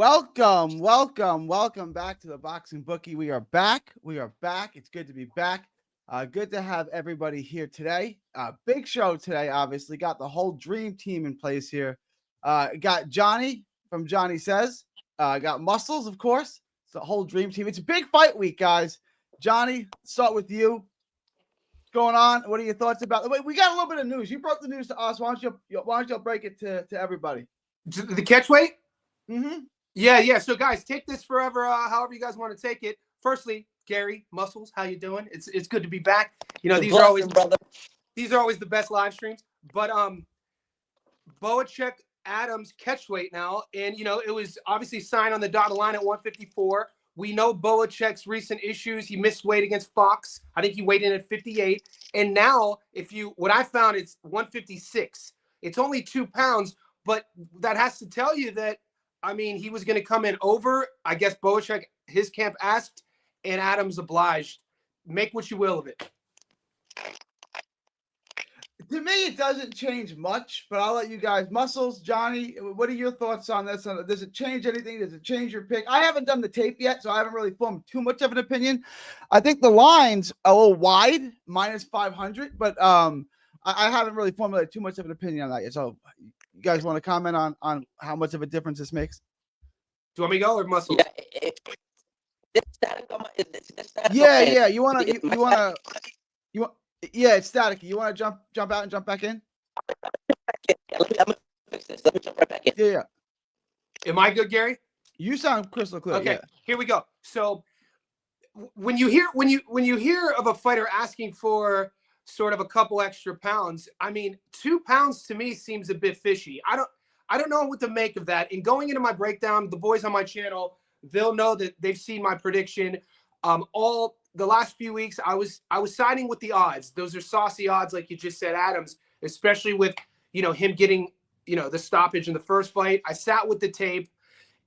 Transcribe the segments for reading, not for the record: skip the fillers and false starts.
Welcome back to the Boxing Bookie. We are back. It's good to be back. Good to have everybody here today. Big show today, obviously. Got the whole dream team in place here. Got Jonny from Jonny Says. Got Muscles, of course. It's the whole dream team. It's a big fight week, guys. Jonny, start with you. What's going on? What are your thoughts about? Wait, we got a little bit of news. You broke the news to us. Why don't you break it to everybody? The catch weight? Mm-hmm. Yeah. So guys, take this forever, however you guys want to take it. Firstly, Gary, Muscles, how you doing? It's good to be back. You know, these are always the best live streams. But Boacek Adams catch weight now, and you know, it was obviously signed on the dotted line at 154. We know Boacek's recent issues. He missed weight against Fox. I think he weighed in at 58. And now, what I found, it's 156. It's only 2 pounds, but that has to tell you that, I mean, he was going to come in over. I guess Boacek, his camp asked, and Adams obliged. Make what you will of it. To me, it doesn't change much, but I'll let you guys. Muscles, Jonny, what are your thoughts on this? Does it change anything? Does it change your pick? I haven't done the tape yet, so I haven't really formed too much of an opinion. I think the line's a little wide, minus 500, but I haven't really formulated too much of an opinion on that yet. So you guys want to comment on how much of a difference this makes? Do you want me to go or Muscles? Yeah. You want? Yeah, it's static. You want to jump out and jump back in? Let me fix this. Let me jump right back in. Yeah. Am I good, Gary? You sound crystal clear. Okay, yeah. Here we go. So when you hear of a fighter asking for sort of a couple extra pounds, I mean, 2 pounds to me seems a bit fishy. I don't know what to make of that. And going into my breakdown, the boys on my channel, they'll know that they've seen my prediction. All the last few weeks, I was siding with the odds. Those are saucy odds, like you just said, Adams, especially with, you know, him getting, you know, the stoppage in the first fight. I sat with the tape,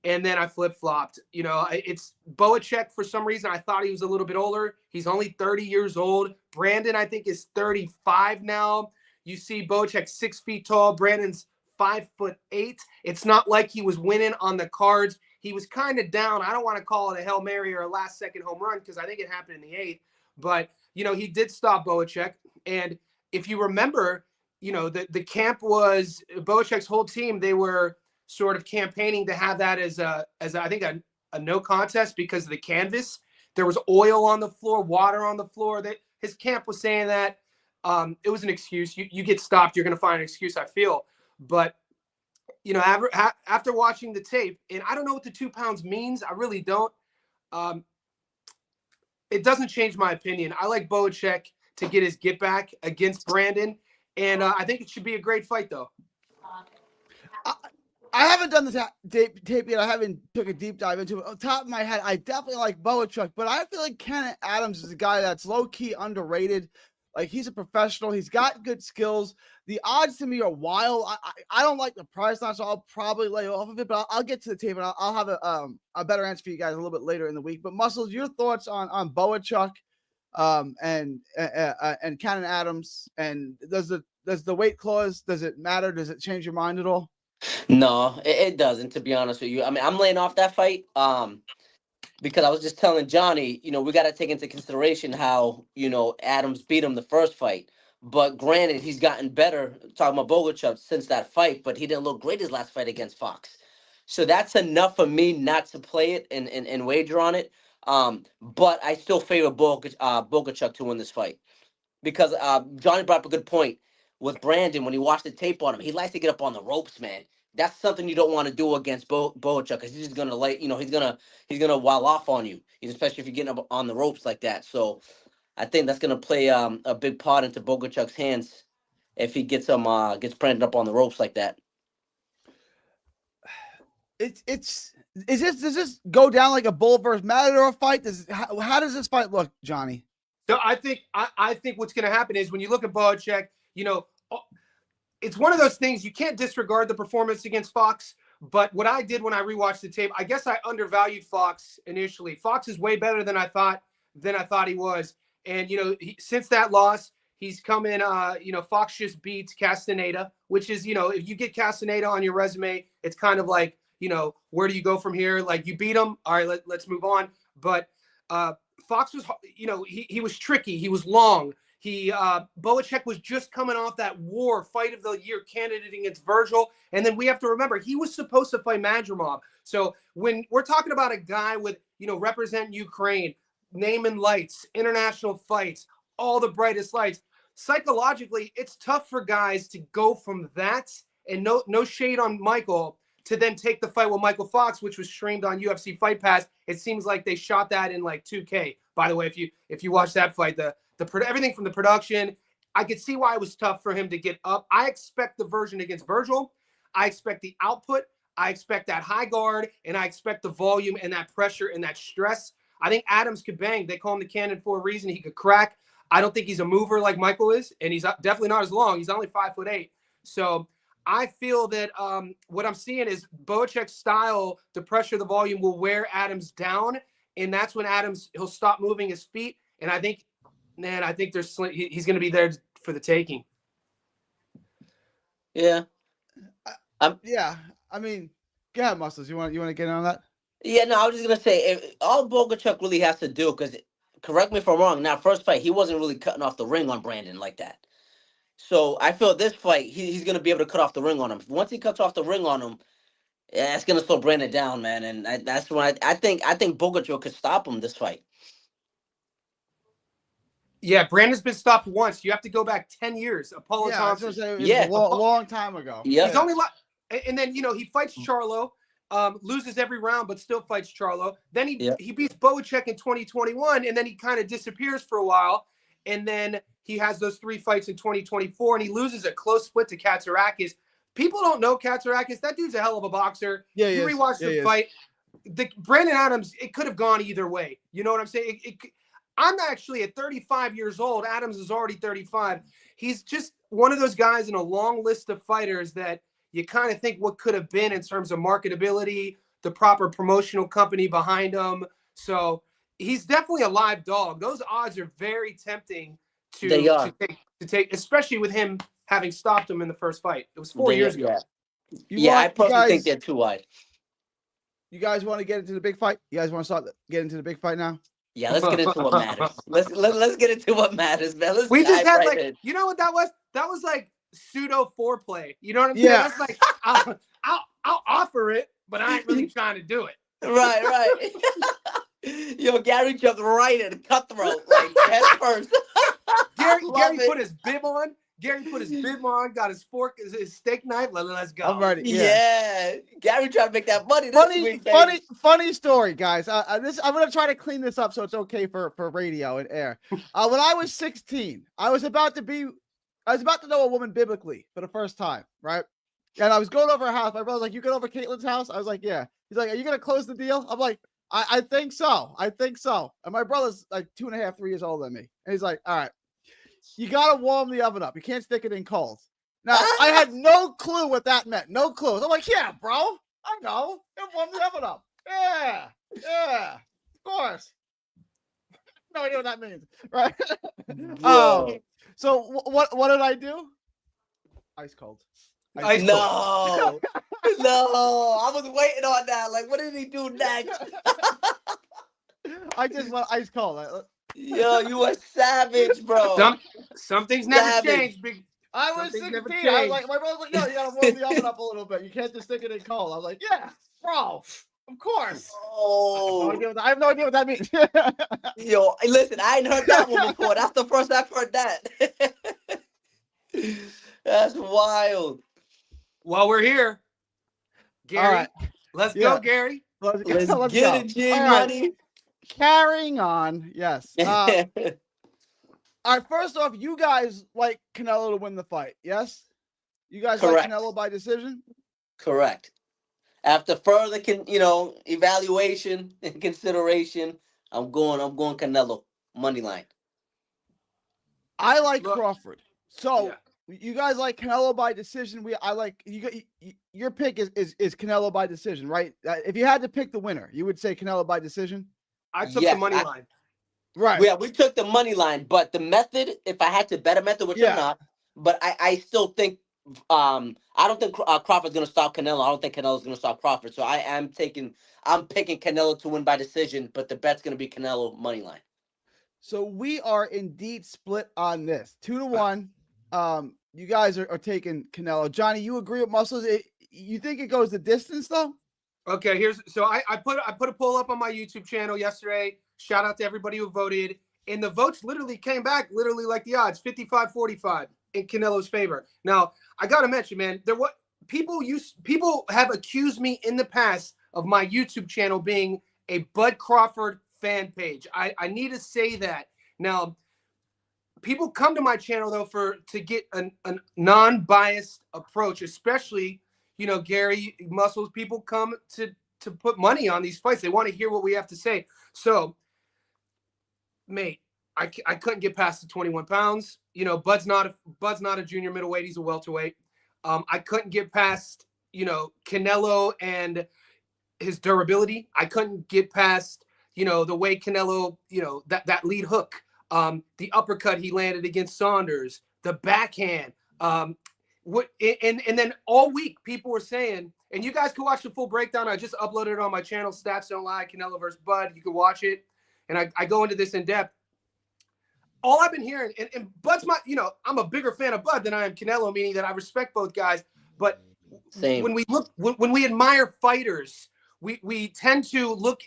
and then I flip-flopped. You know, it's Boacek, for some reason, I thought he was a little bit older. He's only 30 years old. Brandon, I think, is 35 now. You see Boacek 6 feet tall. Brandon's 5'8". It's not like he was winning on the cards. He was kind of down. I don't want to call it a Hail Mary or a last-second home run because I think it happened in the 8th. But, you know, he did stop Boacek. And if you remember, you know, the camp was Boacek's whole team. They were sort of campaigning to have that as I think a no contest because of the canvas. There was oil on the floor, water on the floor. That his camp was saying that it was an excuse. You get stopped, you're going to find an excuse, I feel. But, you know, after watching the tape, and I don't know what the 2 pounds means. I really don't. It doesn't change my opinion. I like Boacek to get his get back against Brandon. And I think it should be a great fight, though. I haven't done the tape yet. I haven't took a deep dive into it. On top of my head, I definitely like Boacek, but I feel like Ken Adams is a guy that's low-key underrated. Like, he's a professional. He's got good skills. The odds to me are wild. I don't like the price line, so I'll probably lay off of it, but I'll get to the tape, and I'll have a better answer for you guys a little bit later in the week. But, Muscles, your thoughts on Boacek and Ken Adams, and does the weight clause, does it matter? Does it change your mind at all? No, it doesn't, to be honest with you. I mean, I'm laying off that fight because I was just telling Jonny, you know, we got to take into consideration how, you know, Adams beat him the first fight. But granted, he's gotten better, talking about Bogachev, since that fight, but he didn't look great his last fight against Fox. So that's enough for me not to play it and wager on it. But I still favor Bogachev to win this fight because Jonny brought up a good point with Brandon. When you watch the tape on him, he likes to get up on the ropes, man. That's something you don't want to do against Boacek because he's just gonna he's gonna wall off on you, especially if you're getting up on the ropes like that. So I think that's gonna play a big part into Bogachuk's hands if he gets Brandon up on the ropes like that. Does this go down like a Bull versus Matador fight? How does this fight look, Jonny? So I think what's gonna happen is when you look at Boacek, you know, it's one of those things you can't disregard the performance against Fox. But what I did when I rewatched the tape, I guess I undervalued Fox initially. Fox is way better than I thought he was. And, you know, since that loss, he's come in, you know, Fox just beats Castaneda, which is, you know, if you get Castaneda on your resume, it's kind of like, where do you go from here? Like, you beat him. All right, let's move on. But Fox was, he was tricky. He was long. Boacek was just coming off that war fight of the year candidate against Virgil. And then we have to remember, he was supposed to fight Madrimov. So when we're talking about a guy with, represent Ukraine, name and lights, international fights, all the brightest lights, psychologically, it's tough for guys to go from that, and no shade on Michael, to then take the fight with Michael Fox, which was streamed on UFC Fight Pass. It seems like they shot that in like 2K. By the way, if you watch that fight, everything from the production, I could see why it was tough for him to get up. I expect the version against Virgil. I expect the output. I expect that high guard, and I expect the volume and that pressure and that stress. I think Adams could bang. They call him the cannon for a reason. He could crack. I don't think he's a mover like Michael is, and he's definitely not as long. He's only 5'8". So I feel that what I'm seeing is Boacek's style, the pressure, the volume will wear Adams down, and that's when he'll stop moving his feet. And I think he's going to be there for the taking. Yeah. Yeah. I mean, go ahead, Muscles. You want to get in on that? Yeah, no, I was just going to say, all Bogachuck really has to do, because, correct me if I'm wrong, now, first fight, he wasn't really cutting off the ring on Brandon like that. So I feel this fight, he's going to be able to cut off the ring on him. Once he cuts off the ring on him, it's going to slow Brandon down, man. And that's when I think Bogachuck could stop him this fight. Yeah, Brandon's been stopped once. You have to go back 10 years. Apollo Thompson. It was a long time ago. Yeah. He's only and then, he fights Charlo, loses every round, but still fights Charlo. Then he beats Boacek in 2021, and then he kind of disappears for a while. And then he has those 3 fights in 2024, and he loses a close split to Katsarakis. People don't know Katsarakis. That dude's a hell of a boxer. Yeah, you rewatch the fight. Brandon Adams, it could have gone either way. You know what I'm saying? I'm actually at 35 years old. Adams is already 35. He's just one of those guys in a long list of fighters that you kind of think what could have been in terms of marketability, the proper promotional company behind him. So he's definitely a live dog. Those odds are very tempting to take, especially with him having stopped him in the first fight. It was 4 years ago. I personally think they're too wide. You guys want to get into the big fight? You guys want to start get into the big fight now? Yeah, let's get into what matters. Let's get into what matters, man. We just had you know what that was? That was like pseudo foreplay. You know what I'm saying? That's like I'll offer it, but I ain't really trying to do it. Right. Yo, Gary jumped right in cutthroat, like head first. Gary put his bib on. Got his fork, his steak knife. Let's go. I'm ready. Yeah. Gary trying to make that money. Funny story, guys. I'm gonna try to clean this up so it's okay for radio and air. When I was 16, I was about to know a woman biblically for the first time, right? And I was going over her house. My brother's like, "You going over Caitlin's house?" I was like, "Yeah." He's like, "Are you gonna close the deal?" I'm like, I think so. And my brother's like 2.5, 3 years older than me. And he's like, "All right, you got to warm the oven up. You can't stick it in cold." Now, I had no clue what that meant. No clue. I'm like, "Yeah, bro, I know. Warm the oven up." Yeah, of course. No idea what that means, right? So what did I do? Ice cold. No. I was waiting on that. Like, what did he do next? I just went ice cold. Yo, you a savage, bro. Some things never change. I was 16. I was like, my brother's like, "No, you gotta warm the oven up a little bit. You can't just stick it in cold." I was like, "Yeah, bro, of course." Oh, I have no idea what that means. Yo, listen, I ain't heard that one before. That's the first I've heard that. That's wild. While we're here, Gary, all right. Let's go, Gary. Let's get it, G Money. Carrying on, yes. All right, first off, you guys like Canelo to win the fight, yes? You guys like Canelo by decision? Correct. After further, evaluation and consideration, I'm going Canelo money line. I like Crawford. So you guys like Canelo by decision. I like your pick is Canelo by decision, right? If you had to pick the winner, you would say Canelo by decision. I took the money line. Right. Yeah, we took the money line, but the method, if I had to bet a method, which I'm not, but I still think I don't think Crawford's gonna stop Canelo. I don't think Canelo's gonna stop Crawford. So I'm picking Canelo to win by decision, but the bet's gonna be Canelo money line. So we are indeed split on this 2-1. You guys are taking Canelo. Johnny, you agree with Muscles? You think it goes the distance though? Okay, I put a poll up on my YouTube channel yesterday. Shout out to everybody who voted. And the votes literally came back like the odds, 55-45 in Canelo's favor. Now, I gotta mention, man, people have accused me in the past of my YouTube channel being a Bud Crawford fan page. I need to say that. Now, people come to my channel though to get a non-biased approach, especially, you know, Gary, Muscles, people come to put money on these fights. They want to hear what we have to say. So, mate, I couldn't get past the 21 pounds. You know, Bud's not a junior middleweight. He's a welterweight. I couldn't get past, you know, Canelo and his durability. I couldn't get past, you know, the way Canelo, you know, that lead hook, the uppercut he landed against Saunders, the backhand. And then all week people were saying, and you guys can watch the full breakdown. I just uploaded it on my channel, Stats Don't Lie, Canelo versus Bud. You can watch it. And I go into this in depth. All I've been hearing, and Bud's I'm a bigger fan of Bud than I am Canelo, meaning that I respect both guys. But Same. when we admire fighters, we tend to look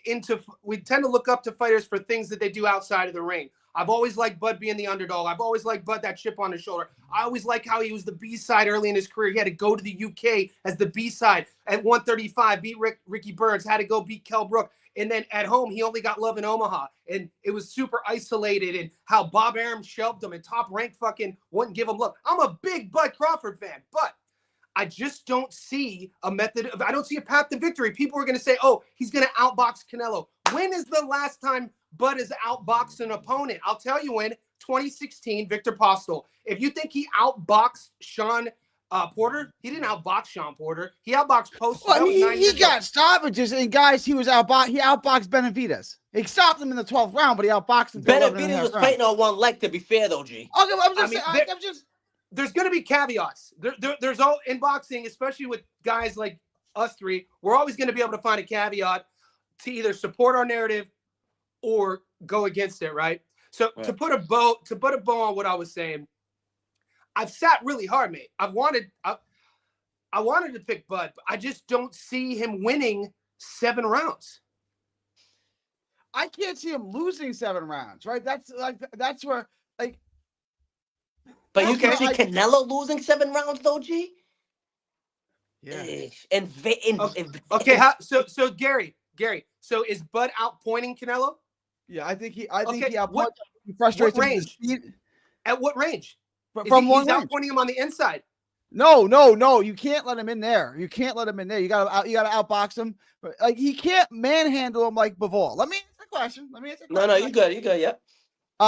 up to fighters for things that they do outside of the ring. I've always liked Bud being the underdog. I've always liked Bud, that chip on his shoulder. I always liked how he was the B-side early in his career. He had to go to the UK as the B-side at 135, beat Ricky Burns, had to go beat Kell Brook. And then at home, he only got love in Omaha. And it was super isolated, and how Bob Arum shelved him and Top Rank fucking wouldn't give him love. I'm a big Bud Crawford fan, but I just don't see a method. I don't see a path to victory. People are going to say, oh, he's going to outbox Canelo. When is the last time Bud has outboxed an opponent? I'll tell you when. 2016, Victor Postel. If you think he outboxed Sean Porter, he didn't outbox Sean Porter. He outboxed Postel. Well, he got stoppages, and guys, he outboxed Benavidez. He stopped him in the 12th round, but he outboxed him. Benavidez was fighting on one leg, to be fair, though, G. Okay, I'm just there's going to be caveats. There's all in boxing, especially with guys like us three. We're always going to be able to find a caveat to either support our narrative or go against it, right? So right. to put a bow on what I was saying, I've sat really hard, mate. I wanted to pick Bud, but I just don't see him winning 7 rounds. I can't see him losing 7 rounds, right? That's where. But you can see Canelo losing 7 rounds, though, G. Yeah. So Gary. So is Bud outpointing Canelo? Yeah, I think he outpoints. He frustrates him with the speed. At what range? From long range. He's outpointing him on the inside. No. You can't let him in there. You gotta outbox him. Like, he can't manhandle him like Bivol. Let me answer the question. No, you good. Yep.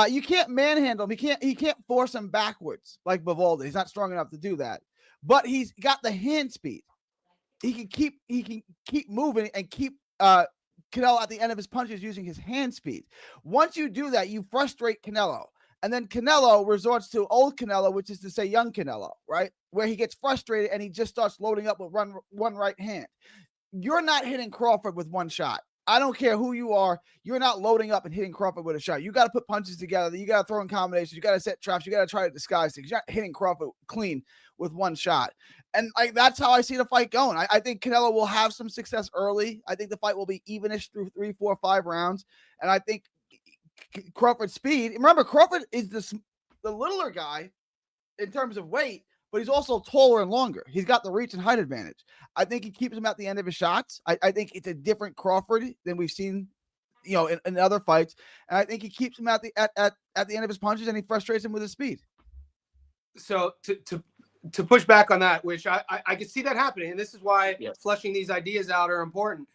You can't manhandle him. He can't force him backwards like Bivol. He's not strong enough to do that. But he's got the hand speed. He can keep moving and keep Canelo at the end of his punches using his hand speed. Once you do that, you frustrate Canelo. And then Canelo resorts to old Canelo, which is to say young Canelo, right? Where he gets frustrated and he just starts loading up with one right hand. You're not hitting Crawford with one shot. I don't care who you are. You're not loading up and hitting Crawford with a shot. You got to put punches together. You got to throw in combinations. You got to set traps. You got to try to disguise things. You're not hitting Crawford clean with one shot. And that's how I see the fight going. I think Canelo will have some success early. I think the fight will be evenish through 3, 4, 5 rounds. And I think Crawford's speed. Remember, Crawford is the littler guy in terms of weight, but he's also taller and longer. He's got the reach and height advantage. I think he keeps him at the end of his shots. I think it's a different Crawford than we've seen, in other fights. And I think he keeps him at the end of his punches, and he frustrates him with his speed. So to push back on that, which I can see that happening, and this is why fleshing these ideas out are important.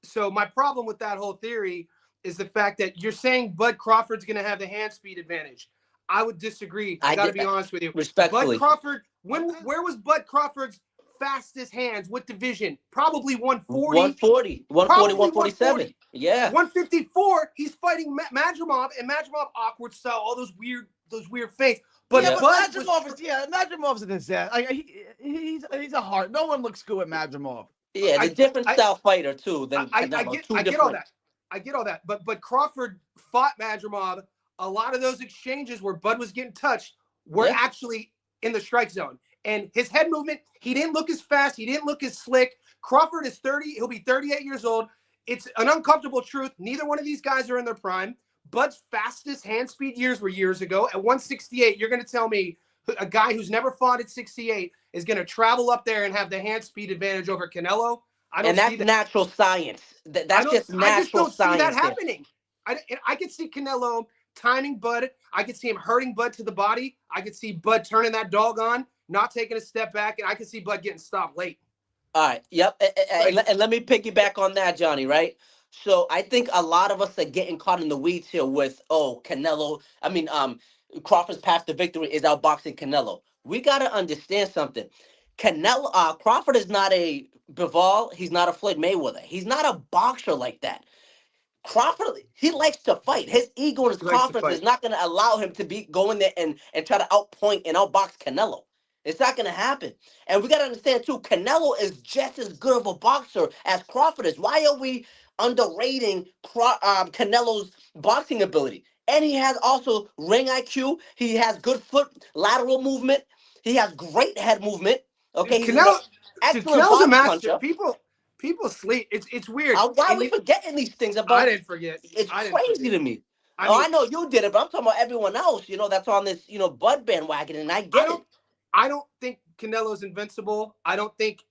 So my problem with that whole theory is the fact that you're saying Bud Crawford's going to have the hand speed advantage. I would disagree. I got to be honest with you. Respectfully. Bud Crawford, where was Bud Crawford's fastest hands? What division? Probably 140. 147. Yeah. 154, he's fighting Madrimov, and Madrimov awkward style, all those weird those weird feints. But yeah, Bud Madramov's a disaster. Like, he's a heart. No one looks good with Madrimov. Yeah, it's a different style fighter too than Canelo. I get all that. I get all that. But Crawford fought Madrimov. A lot of those exchanges where Bud was getting touched were actually in the strike zone. And his head movement, he didn't look as fast. He didn't look as slick. Crawford is 30. He'll be 38 years old. It's an uncomfortable truth. Neither one of these guys are in their prime. Bud's fastest hand speed years were years ago. At 168, you're going to tell me a guy who's never fought at 68 is going to travel up there and have the hand speed advantage over Canelo? And that's natural science. That's just natural science. I just don't see that happening. I could see Canelo timing Bud. I could see him hurting Bud to the body. I could see Bud turning that dog on, not taking a step back, and I could see Bud getting stopped late. All right. Yep. And let me piggyback on that, Johnny, right? So I think a lot of us are getting caught in the weeds here with, Canelo. Crawford's path to victory is outboxing Canelo. We got to understand something. Crawford is not a Bivol. He's not a Floyd Mayweather. He's not a boxer like that. Crawford, he likes to fight. His ego and his confidence is not going to allow him to go in there and try to outpoint and outbox Canelo. It's not going to happen. And we got to understand, too, Canelo is just as good of a boxer as Crawford is. Why are we underrating Canelo's boxing ability? And he has also ring IQ. He has good lateral movement. He has great head movement. Okay, Canelo's a master. Puncher. People sleep. It's weird. Why are we forgetting these things about? I didn't forget. It's crazy to me. I know you did it, but I'm talking about everyone else. That's on this, Bud bandwagon, and I get it. I don't think Canelo's invincible. I don't think,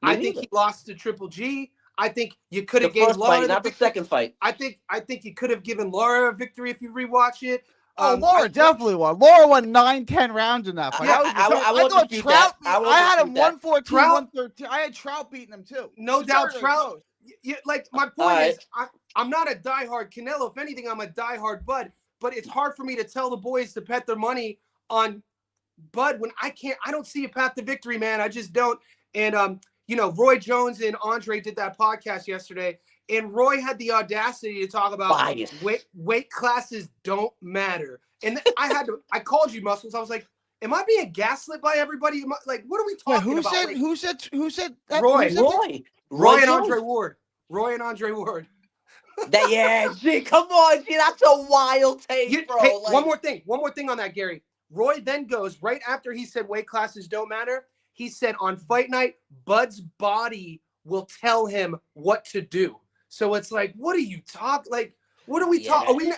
I think he lost to Triple G. I think you could have given Laura not the second fight. I think you could have given Laura a victory if you rewatch it. Laura definitely won. Laura won 9-10 rounds in that fight. I had him 114, 113. I had Trout beating him too. No doubt, Trout. My point is, I'm not a diehard Canelo. If anything, I'm a diehard Bud. But it's hard for me to tell the boys to bet their money on Bud when I don't see a path to victory, man. I just don't. And Roy Jones and Andre did that podcast yesterday, and Roy had the audacity to talk about weight classes don't matter. And I called you, Muscles. I was like, am I being gaslit by everybody? Like, what are we talking about? Who said that? Roy and Jones. Andre Ward. Roy and Andre Ward. Gee, come on, G, that's a wild take, bro. Hey, one more thing on that, Gary. Roy then goes, right after he said weight classes don't matter, he said on fight night, Bud's body will tell him what to do. So it's like, what are you talking? Like, what are we talking?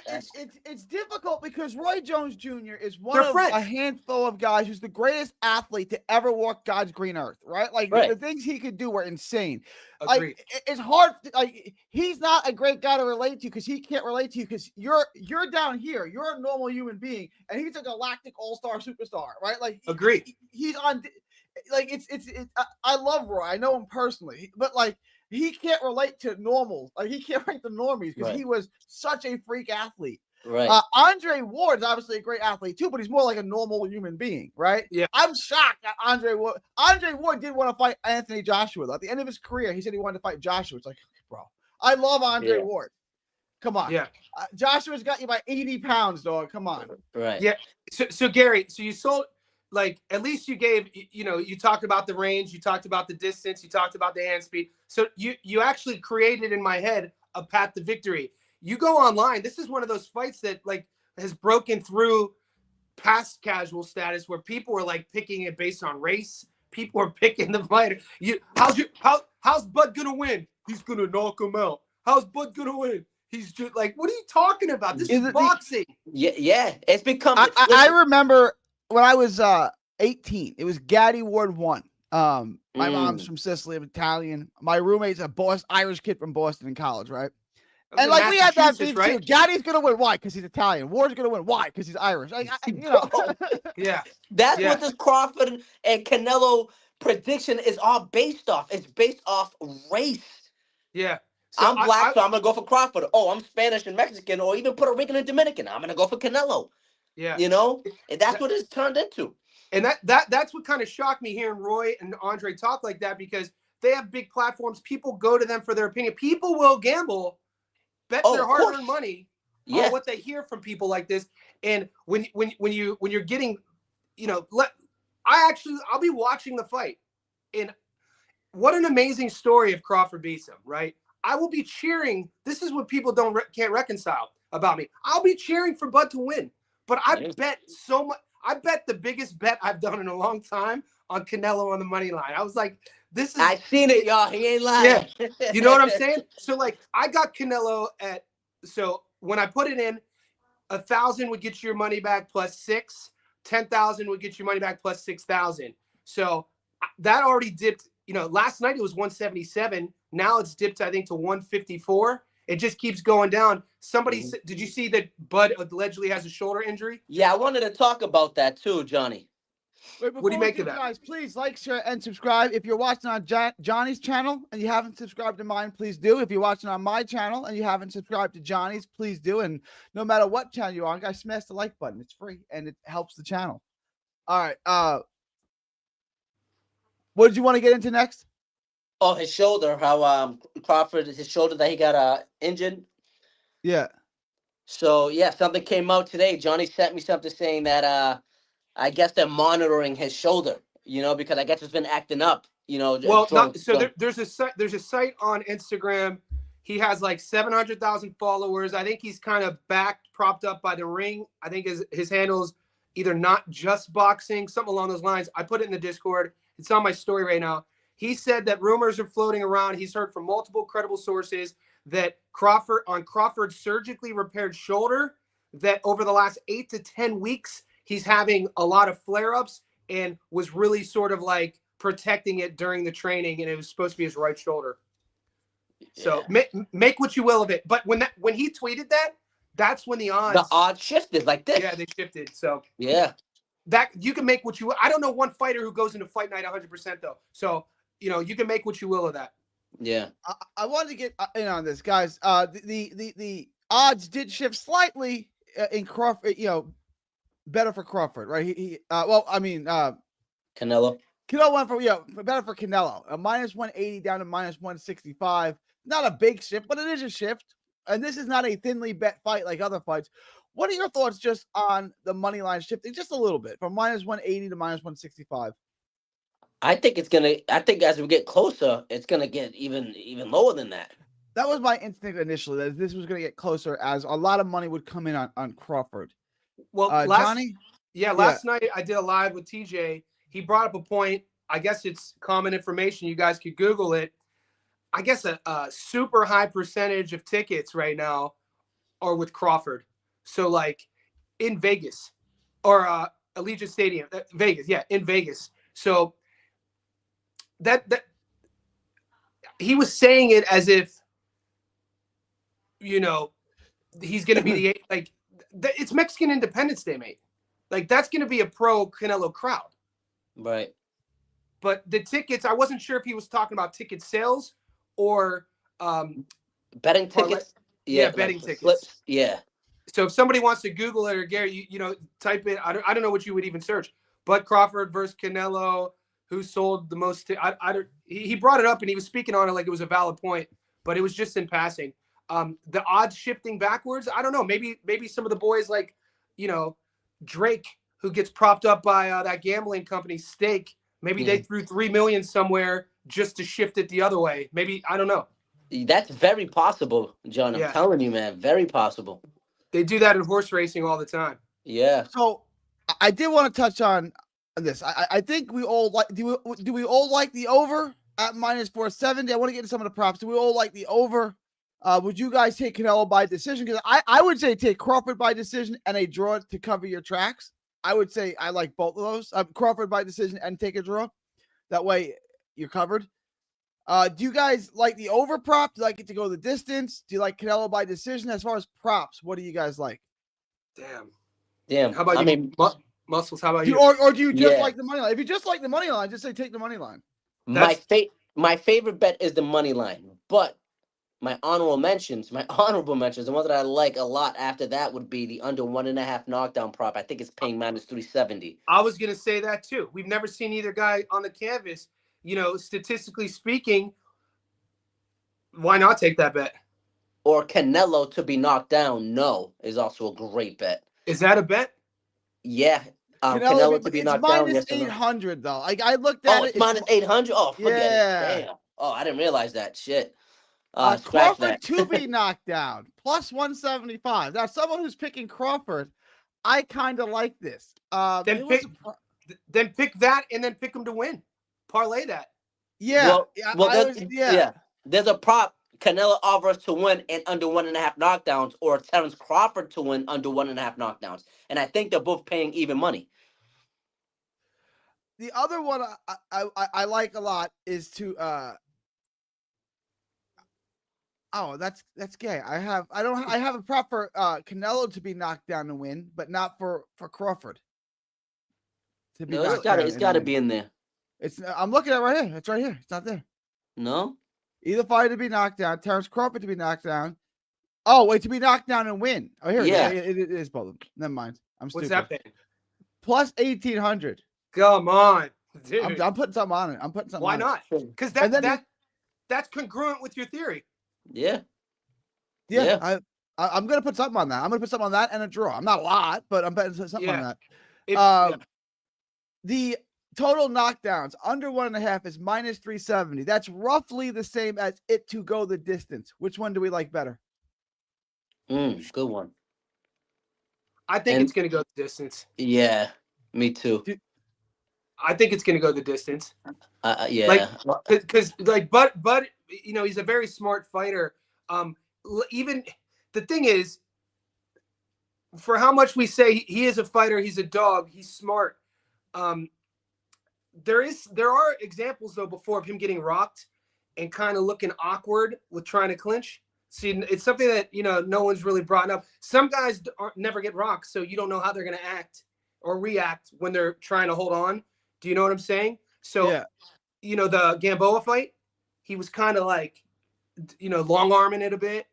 It's difficult because Roy Jones Jr. is one of a handful of guys who's the greatest athlete to ever walk God's green earth, right? Like the things he could do were insane. Agreed. Like it's hard. Like he's not a great guy to relate to because he can't relate to you because you're down here. You're a normal human being, and he's a galactic all-star superstar, right? Like agreed. He's on. Like I love Roy. I know him personally, but like he can't relate to normals. Like he can't relate to normies because he was such a freak athlete. Right. Andre Ward is obviously a great athlete too, but he's more like a normal human being, right? Yeah. I'm shocked that Andre Ward did want to fight Anthony Joshua. Though. At the end of his career, he said he wanted to fight Joshua. It's like, bro, I love Andre Ward. Come on. Yeah. Joshua's got you by 80 pounds, dog. Come on. Right. Yeah. So Gary, so you sold. Like, at least you gave, you talked about the range, you talked about the distance, you talked about the hand speed. So you actually created in my head a path to victory. You go online. This is one of those fights that like has broken through past casual status where people are like picking it based on race. People are picking the fighter. How's Bud gonna win? He's gonna knock him out. How's Bud gonna win? He's just like, what are you talking about? This is boxing. Yeah. It's become. I remember. When I was 18, it was Gaddy Ward 1. My mom's from Sicily, I'm Italian. My roommate's a Irish kid from Boston in college, right? And like we had that beef too. Gaddy's gonna win. Why? Because he's Italian. Ward's gonna win. Why? Because he's Irish. Yeah. That's what this Crawford and Canelo prediction is all based off. It's based off race. Yeah. So I'm black, so I'm gonna go for Crawford. Oh, I'm Spanish and Mexican, or even Puerto Rican and Dominican. I'm gonna go for Canelo. Yeah. And that's what it's turned into. And that's what kind of shocked me hearing Roy and Andre talk like that because they have big platforms. People go to them for their opinion. People will gamble, bet their hard-earned money Yeah. what they hear from people like this. And when you're getting, I'll be watching the fight, and what an amazing story if Crawford beats him, right? I will be cheering. This is what people can't reconcile about me. I'll be cheering for Bud to win, but I bet so much. I bet the biggest bet I've done in a long time on Canelo on the money line. I was like, this is. I seen it, y'all. He ain't lying. Yeah, you know what I'm saying? So like, I got Canelo at. So when I put it in, 1,000 would get you your money back plus 6. 10,000 would get your money back plus 6,000. So that already dipped. Last night it was 177. Now it's dipped, I think, to 154. It just keeps going down. Somebody said, did you see that Bud allegedly has a shoulder injury? Yeah, I wanted to talk about that too, Johnny. Wait, What do you make of that? Guys, please like, share, and subscribe. If you're watching on Johnny's channel and you haven't subscribed to mine, please do. If you're watching on my channel and you haven't subscribed to Johnny's, please do. And no matter what channel you're on, guys, smash the like button. It's free and it helps the channel. All right. What did you want to get into next? Oh, his shoulder. How Crawford, his shoulder that he got injured. Yeah. So yeah, something came out today. Johnny sent me something saying that I guess they're monitoring his shoulder. Because I guess it's been acting up. Well, there's a site on Instagram. He has like 700,000 followers. I think he's kind of propped up by the ring. I think his handle's either Not Just Boxing, something along those lines. I put it in the Discord. It's on my story right now. He said that rumors are floating around. He's heard from multiple credible sources that Crawford's surgically repaired shoulder, that over the last 8 to 10 weeks, he's having a lot of flare-ups and was really sort of like protecting it during the training, and it was supposed to be his right shoulder. Yeah. So make what you will of it. But when he tweeted that, that's when the odds shifted like this. Yeah, they shifted. So yeah, that you can make what you will. I don't know one fighter who goes into fight night 100% though. So you can make what you will of that. Yeah. I wanted to get in on this, guys. The odds did shift slightly in Crawford. Better for Crawford, right? Canelo. Canelo went for better for Canelo. A minus 180 down to minus 165. Not a big shift, but it is a shift. And this is not a thinly bet fight like other fights. What are your thoughts just on the money line shifting just a little bit from minus 180 to minus 165? I think as we get closer, it's gonna get even lower than that. That was my instinct initially, that this was gonna get closer as a lot of money would come in on Crawford. Well, Johnny? Last night I did a live with TJ. He brought up a point. I guess it's common information. You guys could Google it. I guess a super high percentage of tickets right now are with Crawford. So like in Vegas or Allegiant Stadium, Vegas. Yeah, in Vegas. So that he was saying it as if, he's going to be it's Mexican Independence Day, mate. Like that's going to be a pro Canelo crowd. Right. But the tickets, I wasn't sure if he was talking about ticket sales or betting tickets. Yeah, betting tickets. Flips. Yeah. So if somebody wants to Google it, or Gary, type it. I don't know what you would even search. Bud Crawford versus Canelo, who sold the most? He brought it up and he was speaking on it like it was a valid point, but it was just in passing. The odds shifting backwards. I don't know. Maybe some of the boys like, Drake, who gets propped up by that gambling company Stake. Maybe they threw $3 million somewhere just to shift it the other way. Maybe, I don't know. That's very possible, John. I'm telling you, man, very possible. They do that in horse racing all the time. Yeah. So I did want to touch on this. I think we all like. Do we all like the over at minus 470? I want to get into some of the props. Do we all like the over? Would you guys take Canelo by decision? Because I would say take Crawford by decision and a draw to cover your tracks. I would say I like both of those. Crawford by decision and take a draw. That way you're covered. Do you guys like the over prop? Do you like it to go the distance? Do you like Canelo by decision? As far as props, what do you guys like? Damn. How about you? Mean, Muscles, how about you? Or do you just like the money line? If you just like the money line, just say take the money line. My favorite bet is the money line, but my honorable mentions, the one that I like a lot after that would be the under 1.5 knockdown prop. I think it's paying minus 370. I was going to say that too. We've never seen either guy on the canvas. Statistically speaking, why not take that bet? or Canelo to be knocked down, no, is also a great bet. Is that a bet? Yeah. Canelo, Canelo to be it's knocked down, minus yes or no? 800 though. Like I looked Oh, at it. it's minus 800. Oh, forget it. Yeah. Damn. Oh, I didn't realize that. Shit. Scratch Crawford that. to be knocked down plus 175. Now, someone who's picking Crawford, I kind of like this. Then pick that and then pick him to win. Parlay that. Yeah. Yeah. There's a prop: Canelo Alvarez to win and under 1.5 knockdowns, or Terence Crawford to win under 1.5 knockdowns. And I think they're both paying even money. The other one I like a lot is to oh, that's gay. I have a prop for Canelo to be knocked down and win, but not for Crawford to be knocked down. It's got to be in there. I'm looking at it right here. It's right here. It's not there. No. Either fighter to be knocked down, Terence Crawford to be knocked down. Oh, wait, to be knocked down and win. Oh, here it is both of them. Never mind. I'm stupid. What's that thing? Plus 1,800. Come on, dude. I'm putting something on it. Why not? Because that's congruent with your theory. Yeah. I'm gonna put something on that. I'm gonna put something on that and a draw. I'm not a lot, but I'm betting something on that. The total knockdowns under 1.5 is minus 370. That's roughly the same as it to go the distance. Which one do we like better? Good one. I think it's gonna go the distance. Yeah, me too. I think it's gonna go the distance. Yeah. Because Bud, you know, he's a very smart fighter. Even the thing is, for how much we say he is a fighter, he's a dog, he's smart. There are examples though before of him getting rocked and kind of looking awkward with trying to clinch. See, it's something that, you know, no one's really brought up. Some guys never get rocked, so you don't know how they're going to act or react when they're trying to hold on. Do you know what I'm saying? So, you know, the Gamboa fight, he was kind of like, you know, long arming it a bit.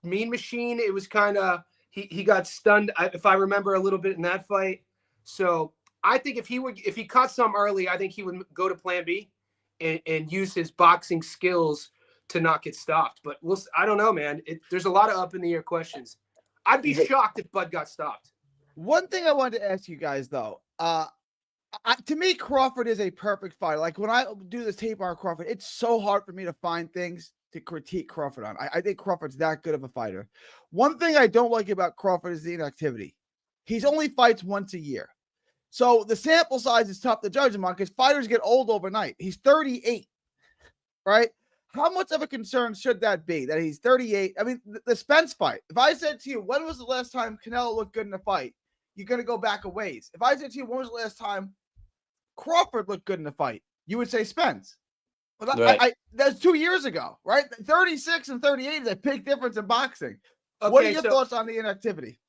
Mean Machine, it was kind of, he got stunned, if I remember a little bit in that fight. So I think if he caught some early, I think he would go to plan B and use his boxing skills to not get stopped. But I don't know, man. There's a lot of up in the air questions. I'd be shocked if Bud got stopped. One thing I wanted to ask you guys though, to me, Crawford is a perfect fighter. Like when I do this tape on Crawford, it's so hard for me to find things to critique Crawford on. I think Crawford's that good of a fighter. One thing I don't like about Crawford is the inactivity. He's only fights once a year. So the sample size is tough to judge him on because fighters get old overnight. He's 38, right? How much of a concern should that be that he's 38? I mean, the Spence fight. If I said to you, when was the last time Canelo looked good in a fight? You're going to go back a ways. If I said to you, when was the last time Crawford looked good in a fight? You would say Spence. But right. That's 2 years ago, right? 36 and 38 is a big difference in boxing. Okay, what are your thoughts on the inactivity?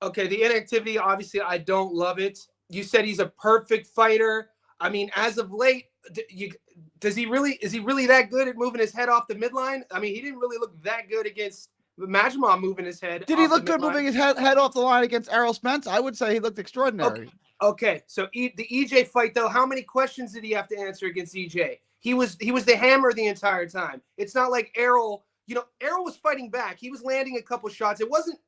Okay, the inactivity, obviously, I don't love it. You said he's a perfect fighter. I mean, as of late, is he really that good at moving his head off the midline? I mean, he didn't really look that good against Majmah moving his head. Did he look good moving his head off the line against Errol Spence? I would say he looked extraordinary. Okay. So the EJ fight, though, how many questions did he have to answer against EJ? He was the hammer the entire time. It's not like Errol, you know, Errol was fighting back. He was landing a couple shots. It wasn't,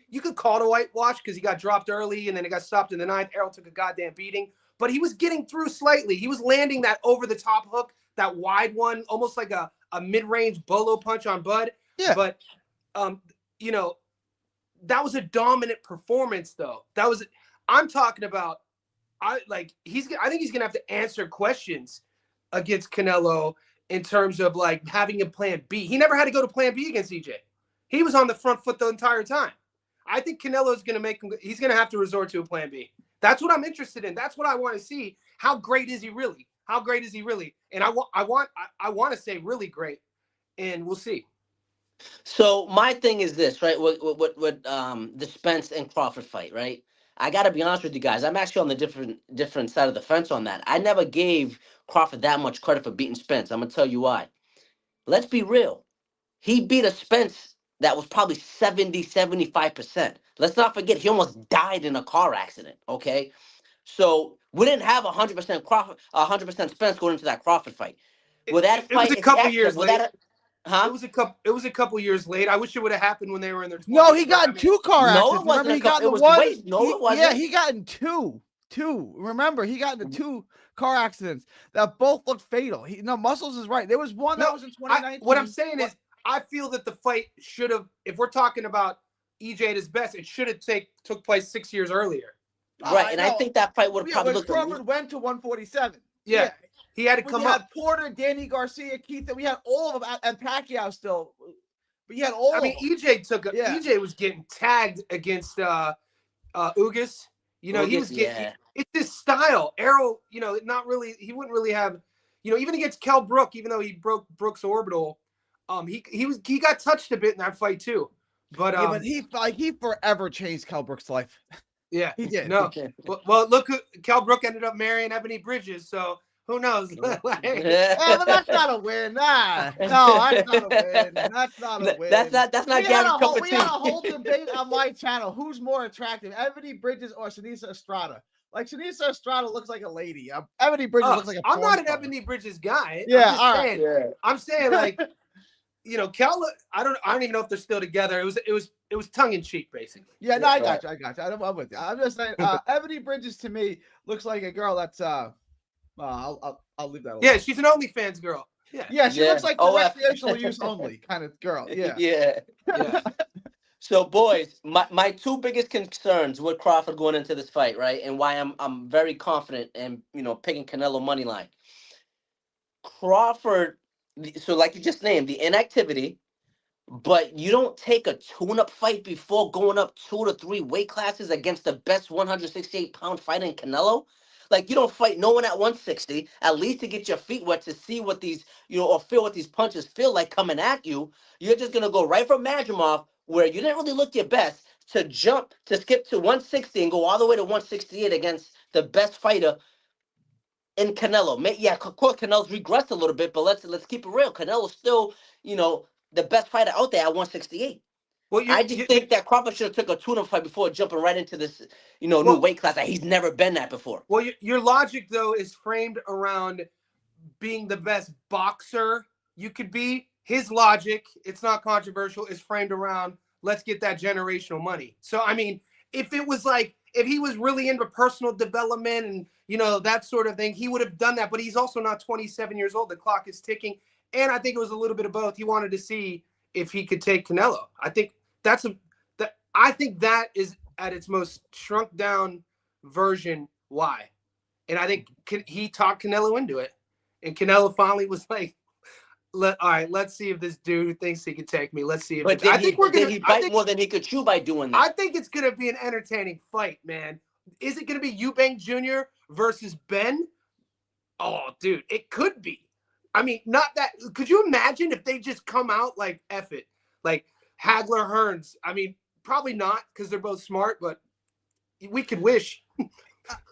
you could call it a whitewash because he got dropped early and then it got stopped in the ninth. Errol took a goddamn beating, but he was getting through slightly. He was landing that over-the-top hook, that wide one, almost like a mid-range bolo punch on Bud. Yeah. But, you know, that was a dominant performance, though. I'm talking about, I think he's going to have to answer questions against Canelo in terms of, like, having a plan B. He never had to go to plan B against EJ. He was on the front foot the entire time. I think Canelo is going to he's going to have to resort to a plan B. That's what I'm interested in. That's what I want to see. How great is he really? How great is he really? And I want to say really great, and we'll see. So my thing is this, right? With the Spence and Crawford fight, right? I got to be honest with you guys. I'm actually on the different side of the fence on that. I never gave Crawford that much credit for beating Spence. I'm going to tell you why. Let's be real. He beat a Spence that was probably 70-75%. Let's not forget he almost died in a car accident, okay? So we didn't have 100% Crawford, 100% Spence going into that Crawford fight. It was a couple years later. Huh? It was a couple years late. I wish it would have happened when they were in their 20s. No, he got in 2 car No, accidents. it wasn't Remember, a he got couple- in the it was one. wait, no, it wasn't. Yeah, he got in two. Remember, he got into 2 car accidents that both looked fatal. Muscles is right. There was one that was in 2019. What I'm saying is, I feel that the fight should have. If we're talking about EJ at his best, it should have took place 6 years earlier. Right, and I think that fight would probably look. Crawford went to 147. Yeah. He had to come we up. had Porter, Danny Garcia, Keith. We had all of them, and Pacquiao still. But you had all. I mean, EJ was getting tagged against Ugas. You know, he was getting. It's his style. Arrow. You know, not really. He wouldn't really have. You know, even against Kell Brook, even though he broke Brook's orbital, he got touched a bit in that fight too. But he forever changed Kell Brook's life. Yeah, he did. No, well, look, Kell Brook ended up marrying Ebony Bridges, so who knows? But that's not a win. Nah. No, that's not a win. That's not a win. That's not Gary's cup of tea. We had a whole debate on my channel. Who's more attractive, Ebony Bridges or Shanisa Estrada? Like, Shanisa Estrada looks like a lady. Ebony Bridges looks like a porn I'm not an star. Ebony Bridges guy. Yeah, I'm saying like, you know, Kell. I don't even know if they're still together. It was tongue in cheek, basically. Yeah, no, I got you. I'm with you. I'm just saying, Ebony Bridges to me looks like a girl that's I'll leave that alone. Yeah, she's an OnlyFans girl. Yeah, she looks like the recreational use only kind of girl. Yeah. Yeah. So, boys, my 2 biggest concerns with Crawford going into this fight, right, and why I'm very confident in, you know, picking Canelo money line. Crawford, so like you just named, the inactivity, but you don't take a tune-up fight before going up 2 to 3 weight classes against the best 168-pound fighter in Canelo. Like, you don't fight no one at 160, at least to get your feet wet, to see what these, you know, or feel what these punches feel like coming at you. You're just going to go right from Madrimov, where you didn't really look your best, to skip to 160 and go all the way to 168 against the best fighter in Canelo. Yeah, of course, Canelo's regressed a little bit, but let's keep it real. Canelo's still, you know, the best fighter out there at 168. Well, I just think that Crawford should have took a tune-up fight before jumping right into this, you know, new weight class that he's never been at before. Well, your logic, though, is framed around being the best boxer you could be. His logic, it's not controversial, is framed around, let's get that generational money. So, I mean, if he was really into personal development and, you know, that sort of thing, he would have done that. But he's also not 27 years old. The clock is ticking. And I think it was a little bit of both. He wanted to see if he could take Canelo. I think that is at its most shrunk down version why. And I think he talked Canelo into it. And Canelo finally was like, all right, let's see if this dude thinks he can take me. Let's see if he bite more than he could chew by doing that. I think it's gonna be an entertaining fight, man. Is it gonna be Eubank Jr. versus Ben? Oh, dude, it could be. I mean, not that. Could you imagine if they just come out like F it, like Hagler Hearns? I mean, probably not because they're both smart, but we could wish.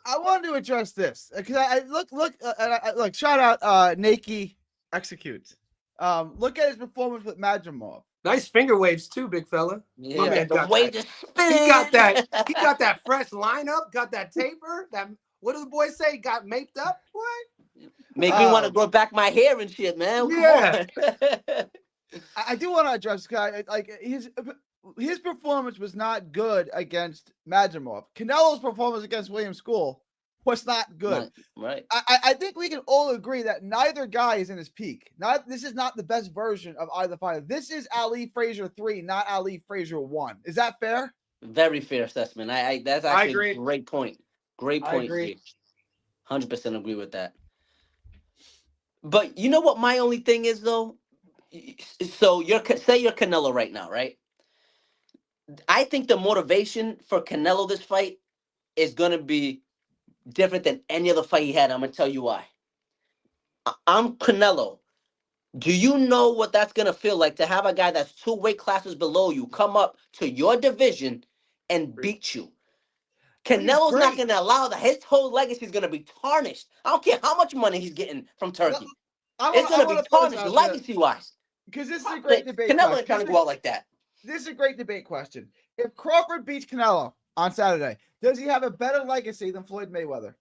I wanted to address this because I look. Shout out Nike Execute. Look at his performance with Madrimov. Nice finger waves too, big fella. Yeah, man the way to spin. He got that fresh lineup. Got that taper. That what do the boys say? Got maped up. What? Make me want to grow back my hair and shit, man. Yeah. I do want to address like his performance was not good against Madrimov. Canelo's performance against William School was not good. Right. I think we can all agree that neither guy is in his peak. This is not the best version of either fighter. This is Ali Frazier 3, not Ali Frazier 1. Is that fair? Very fair assessment. That's actually a great point. Great point. I agree. 100% agree with that. But you know what my only thing is though? So you're Canelo right now, right? I think the motivation for Canelo this fight is going to be different than any other fight he had. I'm going to tell you why. I'm Canelo. Do you know what that's going to feel like to have a guy that's 2 weight classes below you come up to your division and beat you? Canelo's not going to allow that. His whole legacy is going to be tarnished. I don't care how much money he's getting from Turkey. It's going to be tarnished legacy-wise. Because this is a great debate. Canelo ain't trying to go out like that. This is a great debate question. If Crawford beats Canelo on Saturday, does he have a better legacy than Floyd Mayweather?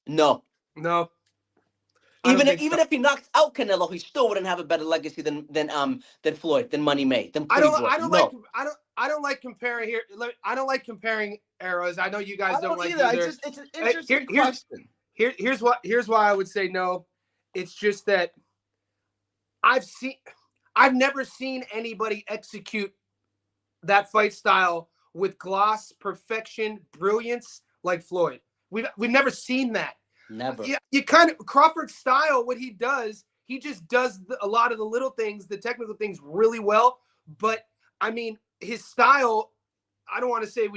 No. Even if he knocks out Canelo, he still wouldn't have a better legacy than Floyd, than Money May, than Pretty Boy. I don't like comparing here. I don't like comparing eras. I know you guys don't like either. either. It's an interesting question. Here's why I would say no. It's just that I've never seen anybody execute that fight style with gloss, perfection, brilliance like Floyd. We've never seen that. Never. Yeah, you kind of Crawford's style. What he does, he just does a lot of the little things, the technical things, really well. But I mean, his style. I don't want to say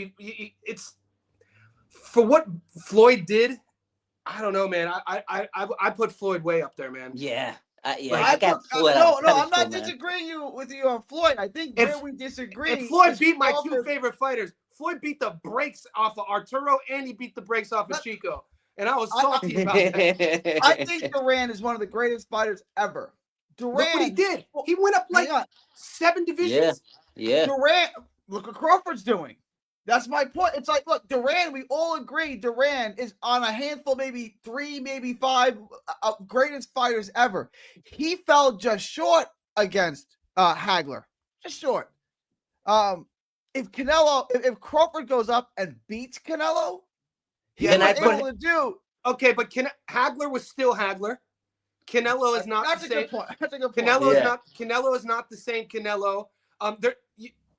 it's for what Floyd did. I don't know, man. I put Floyd way up there, man. Yeah. I got Floyd. No, I'm not disagreeing with you on Floyd. I think where we disagree. And Floyd beat my two favorite fighters. Floyd beat the brakes off of Arturo, and he beat the brakes off of Chico. And I was salty about that. I think Duran is one of the greatest fighters ever. Duran, look what he did. He went up like 7 divisions. Yeah. Duran, look what Crawford's doing. That's my point. It's like, look, Duran, we all agree Duran is on a handful, maybe 3, maybe 5 greatest fighters ever. He fell just short against Hagler. Just short. If Crawford goes up and beats Canelo, he's able to do. Okay, but Hagler was still Hagler. Canelo is not the same. Good point. That's a good point. Canelo is not the same Canelo.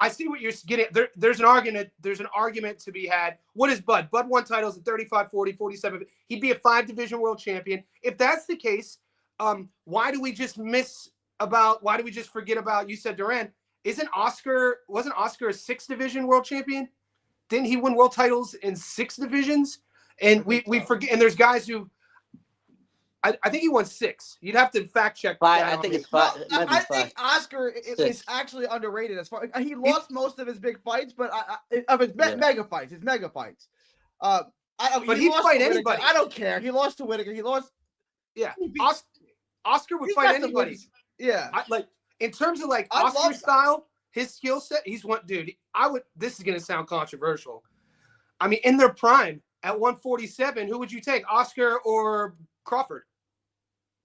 I see what you're getting. There's an argument to be had. What is Bud? Bud won titles at 35, 40, 47. He'd be a 5-division world champion. If that's the case, why do we just forget about, you said Duran, wasn't Oscar a 6-division world champion? Didn't he win world titles in 6 divisions? And we forget, and there's guys who, I think he won 6. You'd have to fact check. 5. I think it's 5. I think Oscar is actually underrated as far. He lost most of his big fights, but of his mega fights, But he'd fight anybody. I don't care. He lost to Whitaker. He lost. Yeah, Oscar would fight anybody. Yeah, in terms of Oscar style, his skill set. He's one dude. This is gonna sound controversial. I mean, in their prime at 147, who would you take, Oscar or Crawford?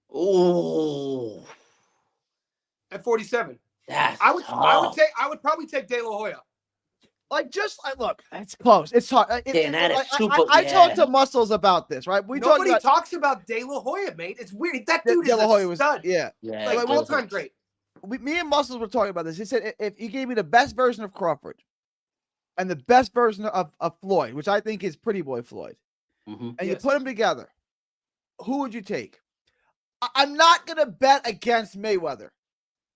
Oh, at 47, I would probably take De La Hoya. Look, it's close. It's hard. I talked to Muscles about this, right? Nobody talks about De La Hoya, mate. It's weird. That dude is a stud. Yeah. All-time great. Me and Muscles were talking about this. He said if he gave me the best version of Crawford and the best version of Floyd, which I think is Pretty Boy Floyd, and you put them together, who would you take? I'm not going to bet against Mayweather.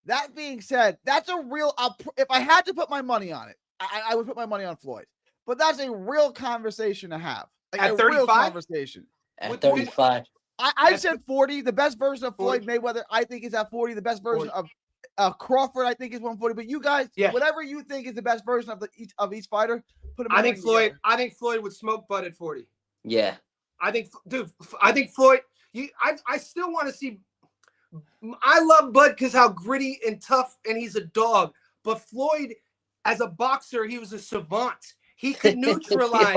That being said, that's a real. If I had to put my money on it, I would put my money on Floyd. But that's a real conversation to have. At 35? Real conversation. At 35. I said 40. The best version of Floyd Mayweather, I think, is at 40. The best version of Crawford, I think, is 140. But you guys, whatever you think is the best version of each fighder, put them. I think Floyd would smoke Bud at 40. Yeah. I think Floyd. I still want to see. I love Bud because how gritty and tough, and he's a dog. But Floyd, as a boxer, he was a savant. He could neutralize.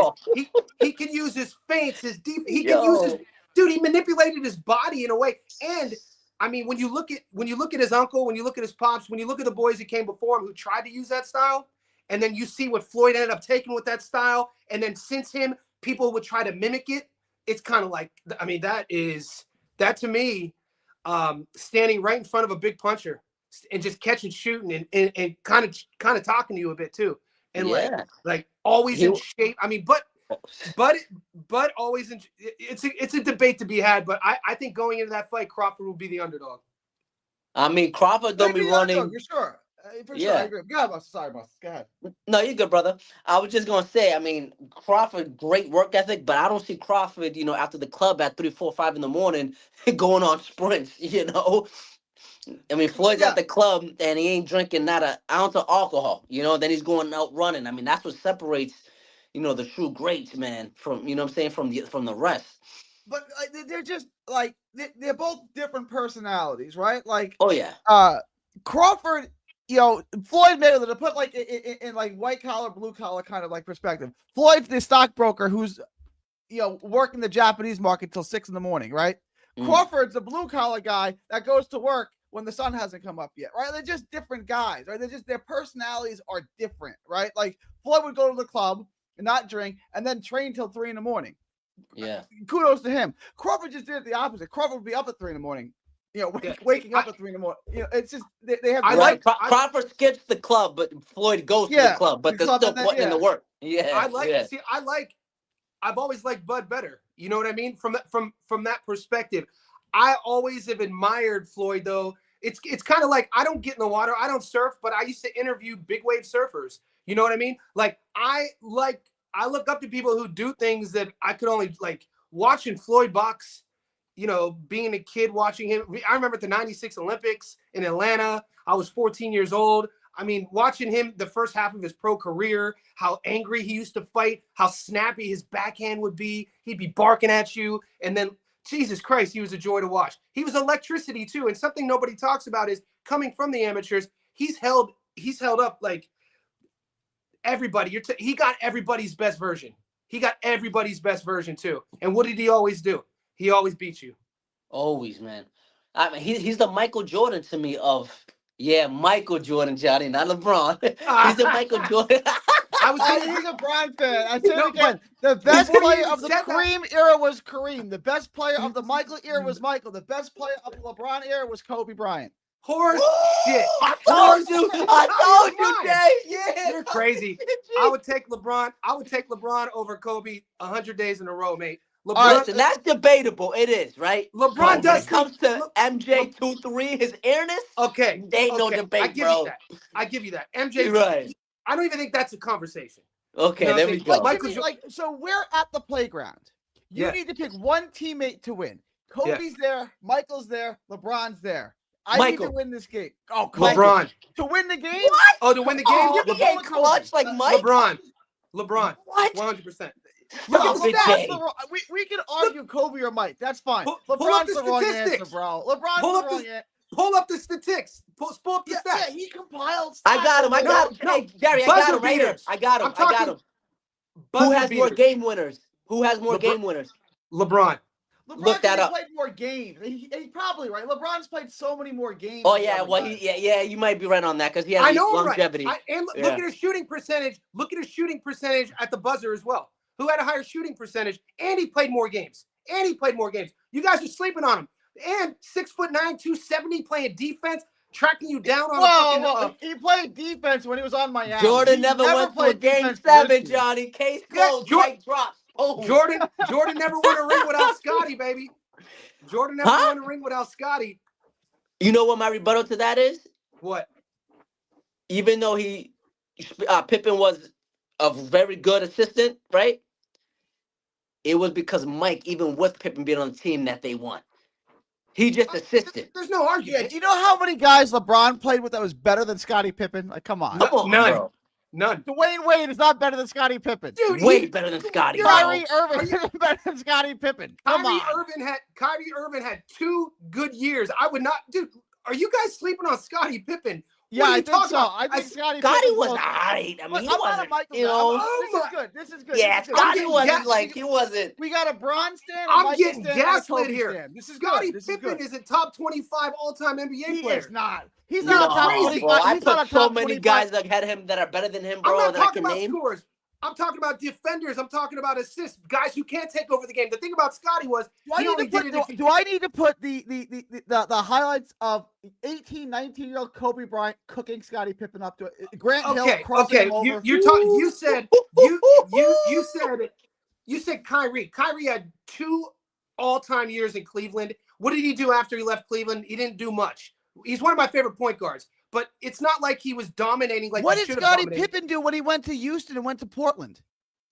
he could use his feints, his deep. He could use his. Dude, he manipulated his body in a way. And I mean, when you look at his uncle, when you look at his pops, when you look at the boys that came before him who tried to use that style, and then you see what Floyd ended up taking with that style, and then since him, people would try to mimic it. It's kind of like, I mean, that to me, standing right in front of a big puncher and just catching, shooting, and kind of talking to you a bit too, and like always in shape. I mean, but always in. It's a debate to be had, but I think going into that fight, Crawford will be the underdog. I mean, Crawford don't be running. You're sure. For sure, I agree. Sorry, boss. Go ahead. No, you're good, brother. I was just gonna say, I mean, Crawford, great work ethic, but I don't see Crawford, after the club at 3, 4, 5 in the morning, going on sprints. I mean, Floyd's at the club and he ain't drinking not an ounce of alcohol. Then he's going out running. I mean, that's what separates, the true greats, man, from from the rest. But they're just like they're both different personalities, right? Like, oh yeah, Crawford. Floyd Mayweather, to put like in like white collar, blue collar kind of like perspective. Floyd's the stockbroker who's, working the Japanese market till 6 in the morning, right? Crawford's a blue collar guy that goes to work when the sun hasn't come up yet, right? They're just different guys, right? Their personalities are different, right? Like Floyd would go to the club and not drink and then train till 3 a.m. Yeah. Kudos to him. Crawford just did it the opposite. Crawford would be up at 3 a.m. Waking up at 3 a.m. It's just they have. Crawford skips the club, but Floyd goes to the club, but they're still putting in the work. Yeah, I've always liked Bud better. You know what I mean? From that perspective, I always have admired Floyd. Though it's kind of like I don't get in the water, I don't surf, but I used to interview big wave surfers. You know what I mean? Like I look up to people who do things that I could only like watching Floyd box. You know, being a kid watching him. I remember at the '96 Olympics in Atlanta. I was 14 years old. I mean, watching him the first half of his pro career, how angry he used to fight, how snappy his backhand would be. He'd be barking at you. And then, Jesus Christ, he was a joy to watch. He was electricity too. And something nobody talks about is coming from the amateurs, he's held up like everybody. He got everybody's best version. He got everybody's best version too. And what did he always do? He always beats you. Always, man. I mean, he's the Michael Jordan to me of Michael Jordan, Johnny, not LeBron. He's the Michael Jordan. He's a Bron fan. I tell you again, the best player of the Kareem era was Kareem. The best player of the Michael era was Michael. The best player of the LeBron era was Kobe Bryant. Horse shit. I told you, Jay. Yeah. You're crazy. I would take LeBron over Kobe 100 days in a row, mate. LeBron, listen, that's debatable. It is, right? LeBron does. When it comes to MJ 2-3, his airness, okay, ain't no debate, bro. I give you that. MJ, right. I don't even think that's a conversation. Okay, there we go. So we're at the playground. You need to pick one teammate to win. Kobe's there, Michael's there, LeBron's there. I need to win this game. Oh, LeBron. To win the game? What? Oh, to win the game? He ain't clutch like Mike? LeBron. What? 100%. We can argue Kobe or Mike. That's fine. LeBron's the wrong answer, bro. LeBron's the wrong answer. Pull up the statistics. Pull up the stats. Yeah, he compiled stats. I got him. Hey, Gary, I got him right here. I got him. Who has more game winners? LeBron. Look that up. Played more games. He probably right. LeBron's played so many more games. Oh yeah, well you might be right on that because he has longevity. Right. Look at his shooting percentage. Look at his shooting percentage at the buzzer as well. Who had a higher shooting percentage? And he played more games. You guys are sleeping on him. And 6'9", 270, playing defense, tracking you down on he played defense when he was on Miami. Jordan never went to a game 7, Johnny. Case closed. Mike drops. Oh. Jordan never won a ring without Scotty, baby. Jordan never won a ring without Scotty. You know what my rebuttal to that is? What? Even though Pippen was a very good assistant, right? It was because Mike, even with Pippen being on the team, that they won. He just assisted. There's no argument. Yeah, do you know how many guys LeBron played with that was better than Scottie Pippen? Like, come on. None. Dwayne Wade is not better than Scottie Pippen. Dude, way better than Scottie. Kyrie Irving is better than Scottie Pippen. Kyrie Irving had 2 good years. I would not, dude. Are you guys sleeping on Scottie Pippen? Yeah, I think so. I think Scottie was all right. I mean, he wasn't, This is good. Yeah, Scottie wasn't he wasn't. We got a Bron stand. I'm getting gaslit here. This is Scottie good. Pippen is a top 25 all-time NBA player. He is not. He's not a top 25. I put so many guys that had him that are better than him, bro. I'm not talking about scores. I'm talking about defenders. I'm talking about assists. Guys who can't take over the game. The thing about Scottie was do I need to put the highlights of 18, 19-year-old Kobe Bryant cooking Scottie Pippen up to it? Grant Hill crossing him over. You're talking. You said Kyrie. Kyrie had 2 all-time years in Cleveland. What did he do after he left Cleveland? He didn't do much. He's one of my favorite point guards. But it's not like he was dominating like what did Scottie Pippen do when he went to Houston and went to Portland?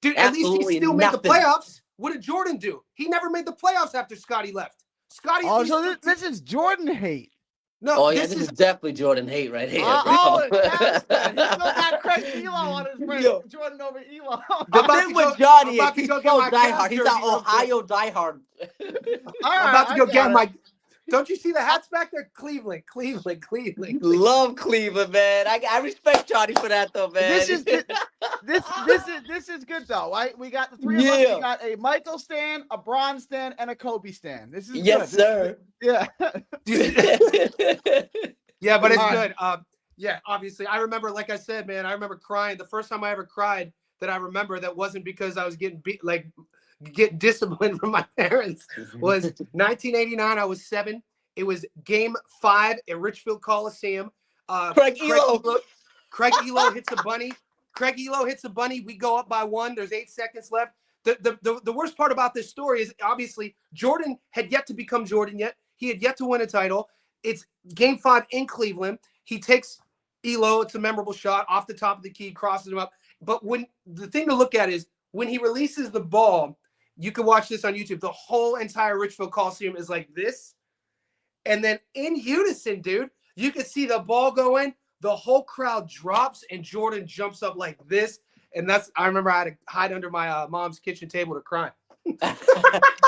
Dude, at least he still made the playoffs. What did Jordan do? He never made the playoffs after Scottie left. So this is Jordan hate. No, this is definitely Jordan hate right here. He's still got Craig Elo on his brain. Jordan over Elo. I'm with Johnny. He's so diehard. He's an Ohio diehard. I'm about to go get my Don't you see the hats back there? Cleveland. Love Cleveland, man. I respect Johnny for that though, man. This is good though, right? We got the three of us. We got a Michael stan, a Bron stan, and a Kobe stan. This is yes, good. sir. Yeah. Yeah, but it's good. Yeah, obviously. I remember, like I said, man, I remember crying. The first time I ever cried that I remember that wasn't because I was getting getting disciplined from my parents was 1989. I was 7. It was Game 5 at Richfield Coliseum. Craig Elo hits a bunny. Craig Elo hits a bunny. We go up by 1. There's 8 seconds left. The worst part about this story is obviously Jordan had yet to become Jordan yet. He had yet to win a title. It's Game 5 in Cleveland. He takes Elo. It's a memorable shot off the top of the key, crosses him up. But when the thing to look at is when he releases the ball, you can watch this on YouTube. The whole entire Richfield Coliseum is like this. And then in unison, dude, you can see the ball go in. The whole crowd drops and Jordan jumps up like this. And I remember I had to hide under my mom's kitchen table to cry.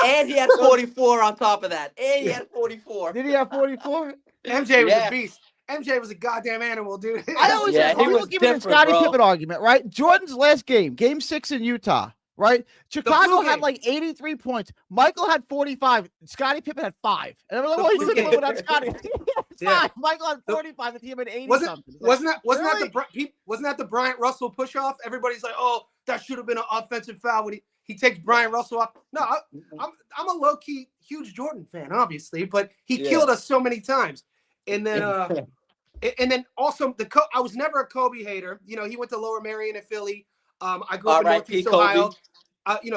And he had 44 on top of that. And he had 44. Did he have 44? MJ was a beast. MJ was a goddamn animal, dude. I always say, people give me the Scottie Pippen argument, right? Jordan's last game 6 in Utah, right? Chicago had like 83 points. Michael had 45. Scottie Pippen had 5. And I'm like, well, he couldn't live without Scottie. Yeah. Michael had 45. The team had 80 something. Wasn't that the Bryant Russell push off? Everybody's like, oh, that should have been an offensive foul when he takes Bryant Russell off. No, I'm a low key huge Jordan fan, obviously, but he killed us so many times. And then also I was never a Kobe hater. You know, he went to Lower Merion in Philly. I grew up in Northeast Ohio.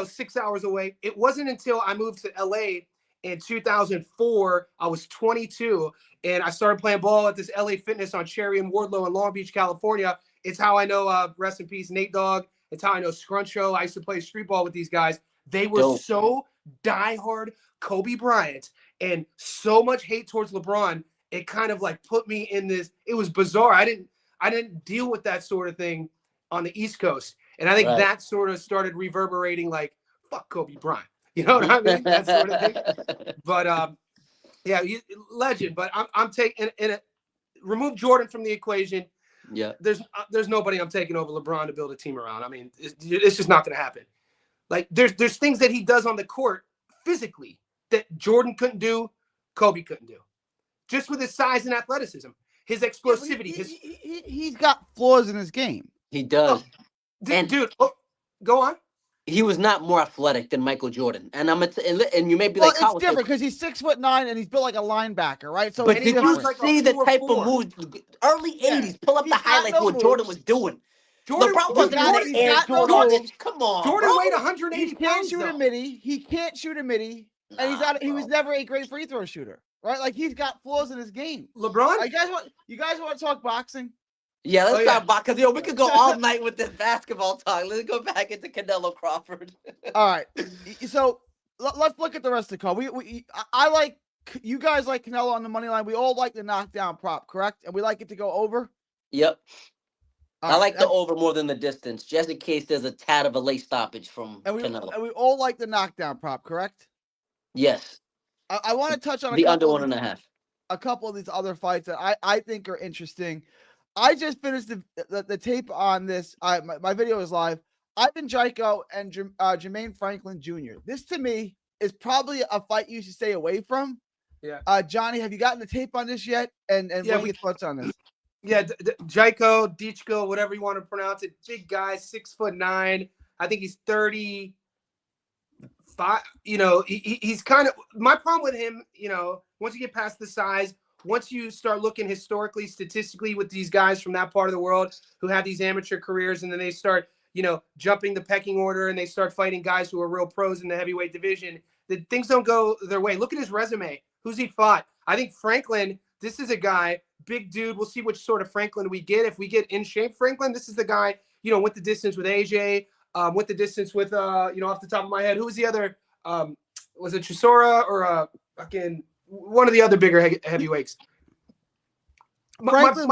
6 hours away. It wasn't until I moved to LA in 2004. I was 22 and I started playing ball at this LA Fitness on Cherry and Wardlow in Long Beach, California. It's how I know rest in peace Nate Dogg. It's how I know Scruncho. I used to play street ball with these guys. They were so diehard Kobe Bryant and so much hate towards LeBron. It kind of like put me in this. It was bizarre. I didn't deal with that sort of thing on the East Coast. And I think that sort of started reverberating like, fuck Kobe Bryant. You know what I mean? That sort of thing. But yeah, legend. But I'm taking remove Jordan from the equation. Yeah. There's nobody I'm taking over LeBron to build a team around. I mean, it's just not going to happen. Like there's things that he does on the court physically that Jordan couldn't do, Kobe couldn't do. Just with his size and athleticism, his explosivity. He's got flaws in his game. He does. Dude, go on. He was not more athletic than Michael Jordan, and and you may be like, it's different because he's 6'9" and he's built like a linebacker, right? So, but did you see the type of moves? Early '80s, pull up the highlights of what Jordan was doing. LeBron wasn't in the air. Jordan, come on, Jordan weighed 180 pounds. He can't shoot a midi. He can't shoot a midi, and he was never a great free throw shooter, right? Like he's got flaws in his game. LeBron, you guys want to talk boxing? Yeah, let's talk about because we could go all night with this basketball talk. Let's go back into Canelo Crawford. All right, so let's look at the rest of the card. I like you guys like Canelo on the money line. We all like the knockdown prop, correct? And we like it to go over. Yep. I like the over more than the distance, just in case there's a tad of a late stoppage from Canelo. And we all like the knockdown prop, correct? Yes. I want to touch on the under 1.5. A couple of these other fights that I think are interesting. I just finished the tape on this. My video is live. Ivan Jaiko and Jermaine Franklin Jr. This to me is probably a fight you should stay away from. Yeah. Johnny, have you gotten the tape on this yet? And what are your thoughts on this? Yeah, Jaiko, Dichko, whatever you want to pronounce it. Big guy, 6'9". I think he's 35. You know, he's kind of my problem with him. You know, once you get past the size. Once you start looking historically, statistically with these guys from that part of the world who have these amateur careers and then they start, you know, jumping the pecking order and they start fighting guys who are real pros in the heavyweight division, things don't go their way. Look at his resume. Who's he fought? I think Franklin, this is a guy, big dude. We'll see which sort of Franklin we get. If we get in shape Franklin, this is the guy, you know, went the distance with AJ, went the distance with, you know, off the top of my head, who was the other, was it Chisora or fucking one of the other bigger heavyweights? Franklin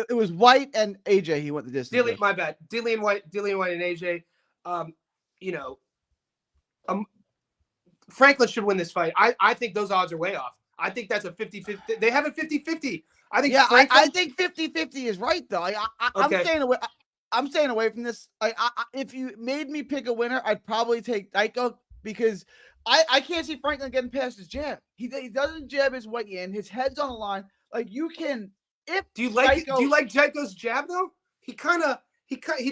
it was White and AJ. He went the distance. My bad. Dillian White and AJ. You know, Franklin should win this fight. I think those odds are way off. I think that's a 50-50. They have a 50-50. I think Yeah, Franklin. I think 50-50 is right though. I'm Okay. staying away. I'm staying away from this. If you made me pick a winner, I'd probably take Dyko because I can't see Franklin getting past his jab. He doesn't jab his way in. His head's on the line. Like you can. Do you like Dyko, do you like Jaco's jab though? He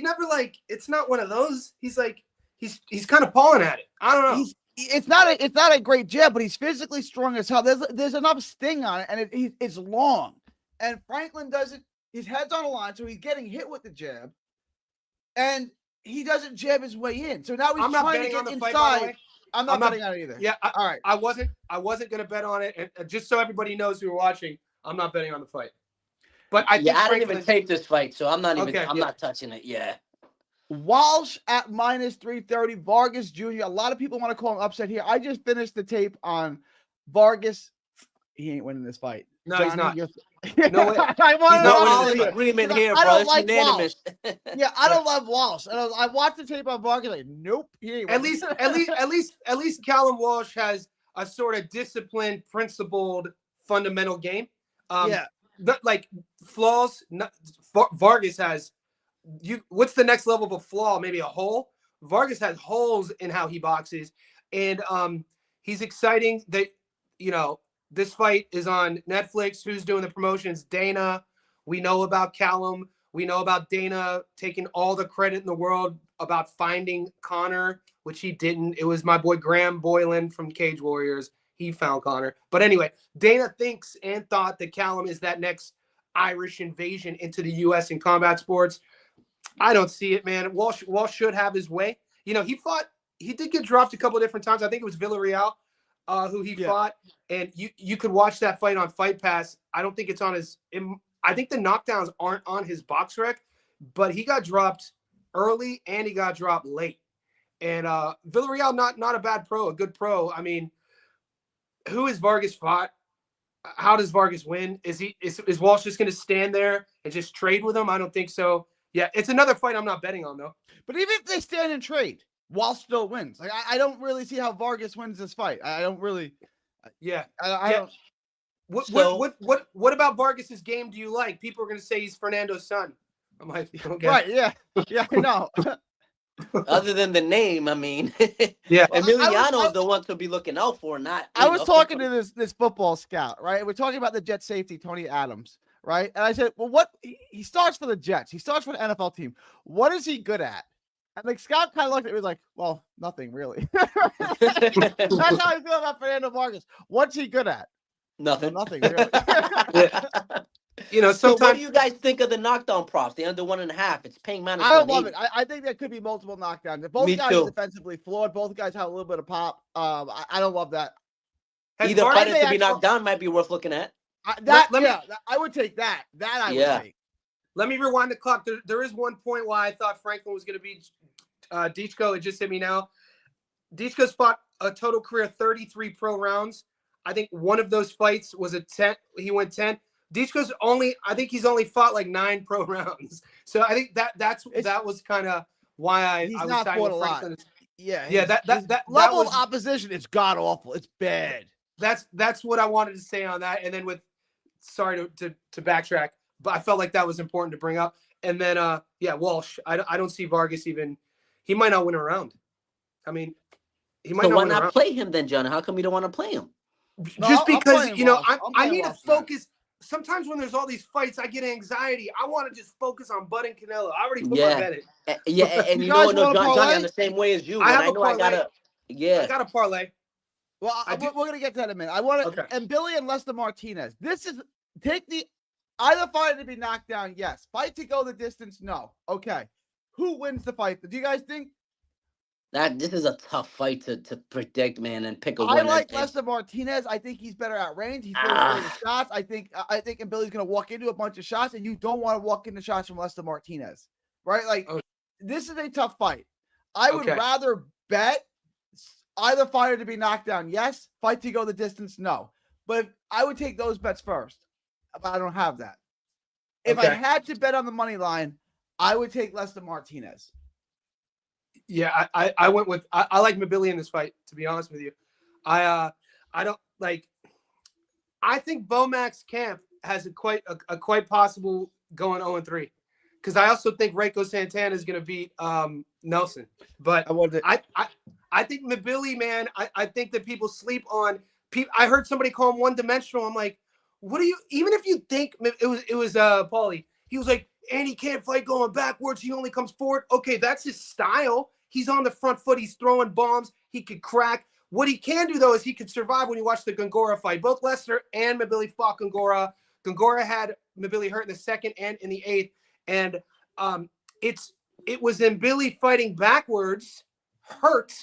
never like. It's not one of those. He's like he's kind of pawing at it. I don't know. It's not a great jab, but he's physically strong as hell. There's enough sting on it, and it's long. And Franklin doesn't. His head's on the line, so he's getting hit with the jab, and he doesn't jab his way in. So now he's trying to get inside. I'm not betting on it either. Yeah, all right. I wasn't gonna bet on it, and just so everybody knows who are watching, I'm not betting on the fight. But I didn't even tape this fight, so I'm not even. Okay, I'm not touching it. Yeah. Walsh at -330. Vargas Jr. A lot of people want to call him upset here. I just finished the tape on Vargas. He ain't winning this fight. No, Johnny, he's not. No way. I want He's not all winning agreement here, I bro. don't It's like unanimous. Yeah, I don't love Walsh. And I watched the tape on Vargas. Like, nope. He ain't At winning. least Callum Walsh has a sort of disciplined, principled, fundamental game. Yeah. Like flaws. Vargas has. What's the next level of a flaw? Maybe a hole. Vargas has holes in how he boxes, and he's exciting. This fight is on Netflix. Who's doing the promotions? Dana. We know about Callum. We know about Dana taking all the credit in the world about finding Connor, which he didn't. It was my boy Graham Boylan from Cage Warriors. He found Connor. But anyway, Dana thinks and thought that Callum is that next Irish invasion into the U.S. in combat sports. I don't see it, man. Walsh should have his way. He did get dropped a couple of different times. I think it was Villarreal who he fought. And you could watch that fight on Fight Pass. I don't think it's on his – I think the knockdowns aren't on his box rec, but he got dropped early and he got dropped late. And Villarreal, not a bad pro, a good pro. I mean, who has Vargas fought? How does Vargas win? Is Walsh just going to stand there and just trade with him? I don't think so. Yeah, it's another fight I'm not betting on, though. But even if they stand and trade, Walsh still wins. Like I don't really see how Vargas wins this fight. I don't really. Yeah. I don't. What about Vargas's game do you like? People are going to say he's Fernando's son. I'm like, okay. Right? Yeah. Yeah. I know. Other than the name, I mean, yeah, Emiliano's the one to be looking out for. Not. I was talking to this football scout, right? We're talking about the Jet safety Tony Adams, right? And I said, well, what he starts for the Jets, he starts for the NFL team. What is he good at? And the scout kind of looked at me like, well, nothing really. That's how I feel about Fernando Vargas. What's he good at? Nothing. Well, nothing really. Sometimes. So what do you guys think of the knockdown props? The under 1.5. It's paying -180. I don't love it. I think there could be multiple knockdowns. Both guys are defensively flawed. Both guys have a little bit of pop. I don't love that. Either fighter to be knocked down might be worth looking at. I would take that. That I would take. Let me rewind the clock. There is one point why I thought Franklin was going to beat Dichko. It just hit me now. Dichko's fought a total career 33 pro rounds. I think one of those fights was a 10. He went 10. Dichko's I think he's only fought like 9 pro rounds. So I think that was kind of why I was not siding fought with a Franklin. lot. Yeah. Yeah. That level was, of opposition is god awful. It's bad. That's what I wanted to say on that. And then sorry to backtrack, but I felt like that was important to bring up. And then Walsh. I don't see Vargas even. He might not win a round. I mean, he might not win a round. Why not play him then, John? How come you don't want to play him? Just because I need to focus. Sometimes when there's all these fights, I get anxiety. I want to just focus on Bud and Canelo. I already put my bet in. Yeah, and you know, Johnny, I'm the same way as you. I got a parlay. Well, we're gonna get to that in a minute. I want to and Billy and Lester Martinez. This is either fight to be knocked down. Yes. Fight to go the distance. No. Okay. Who wins the fight? Do you guys think? This is a tough fight to predict, man, and pick a winner. I like Lester Martinez. I think he's better at range. He's better at shots. I think and Billy's gonna walk into a bunch of shots, and you don't want to walk into shots from Lester Martinez, right? Like this is a tough fight. I would rather bet either fighter to be knocked down. Yes. Fight to go the distance. No. But I would take those bets first. But I don't have that. If I had to bet on the money line, I would take Lester Martinez. Yeah, I went with I like Mobili in this fight, to be honest with you. I don't like I think Bomax Camp has a quite possible going 0-3, because I also think Reiko Santana is going to beat Nelson. But I think Mabili, man, I think that people sleep on. I heard somebody call him one-dimensional. I'm like, what do you? Even if you think it was Paulie, he was like, and he can't fight going backwards. He only comes forward. Okay, that's his style. He's on the front foot. He's throwing bombs. He could crack. What he can do, though, is he could survive. When you watch the Gongora fight, both Lester and Mabili fought Gongora. Gongora had Mabili hurt in the 2nd and in the 8th. And it was Mabili fighting backwards, hurt.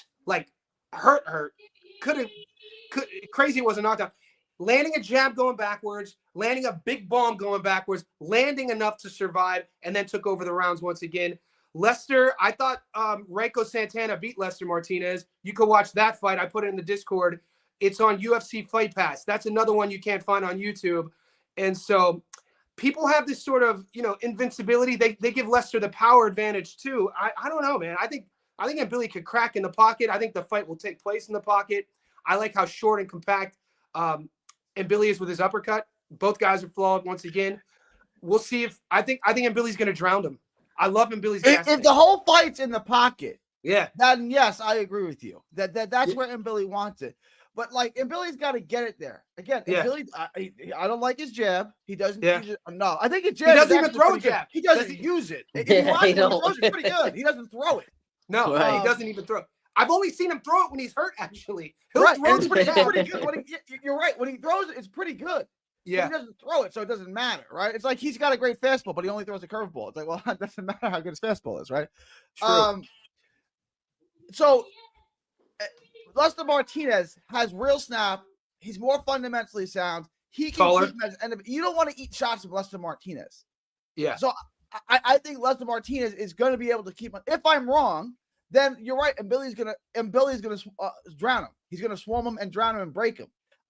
Crazy it was a knockdown. Landing a jab going backwards, landing a big bomb going backwards, landing enough to survive, and then took over the rounds once again. Lester, I thought Reiko Santana beat Lester Martinez. You can watch that fight. I put it in the Discord. It's on UFC Fight Pass. That's another one you can't find on YouTube. And so people have this sort of, invincibility. They give Lester the power advantage too. I don't know, man. I think Billy could crack in the pocket. I think the fight will take place in the pocket. I like how short and compact and Billy is with his uppercut. Both guys are flawed once again. We'll see if I think Billy's going to drown him. I love Billy's. If the whole fight's in the pocket, yeah, then yes, I agree with you. That's where Billy wants it. But like, Billy's got to get it there again. Billy, I don't like his jab. He doesn't use it. No, I think his jab. He doesn't even throw a jab. He doesn't use it. If he throws it pretty good. He doesn't throw it. No, he doesn't even throw it. I've only seen him throw it when he's hurt. Actually, he'll right. throw it's pretty good. You're right. When he throws it, it's pretty good. Yeah, he doesn't throw it, so it doesn't matter, right? It's like he's got a great fastball, but he only throws a curveball. It's like, well, it doesn't matter how good his fastball is, right? True. So Lester Martinez has real snap. He's more fundamentally sound. He can keep him as end of. You don't want to eat shots of Lester Martinez. Yeah. So I think Lester Martinez is going to be able to keep him. If I'm wrong, then you're right, and Billy's gonna drown him. He's gonna swarm him and drown him and break him.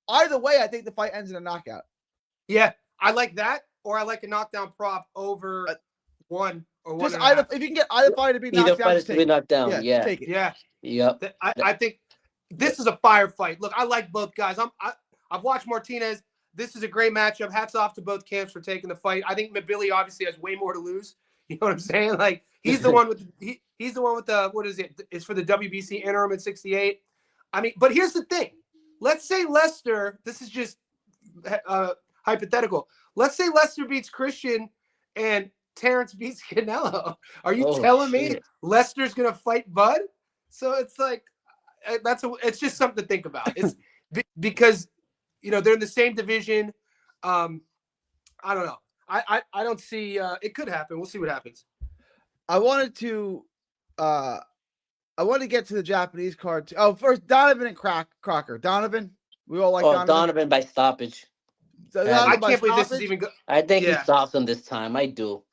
Either way, I think the fight ends in a knockout. Yeah, I like that, or I like a knockdown prop over one or one. Just either, if you can get either fight to be knocked down, just be knocked down. Yeah. Take it. Yeah. Yep. I think this is a fire fight. Look, I like both guys. I've watched Martinez. This is a great matchup. Hats off to both camps for taking the fight. I think Mabili obviously has way more to lose. You know what I'm saying? Like, he's the one with he's the one with the, what is it? It's for the WBC interim at 68. I mean, but here's the thing. Let's say Lester, this is just hypothetical. Let's say Lester beats Christian and Terrence beats Canelo. Are you telling me Lester's going to fight Bud? So it's like, it's just something to think about. It's because, they're in the same division. I don't know. I don't see, it could happen. We'll see what happens. I wanted to get to the Japanese card too. Oh, first Donovan and Crocker. Donovan, we all like Donovan. Donovan by stoppage. I can't believe this is even good. I think he stops him this time. I do.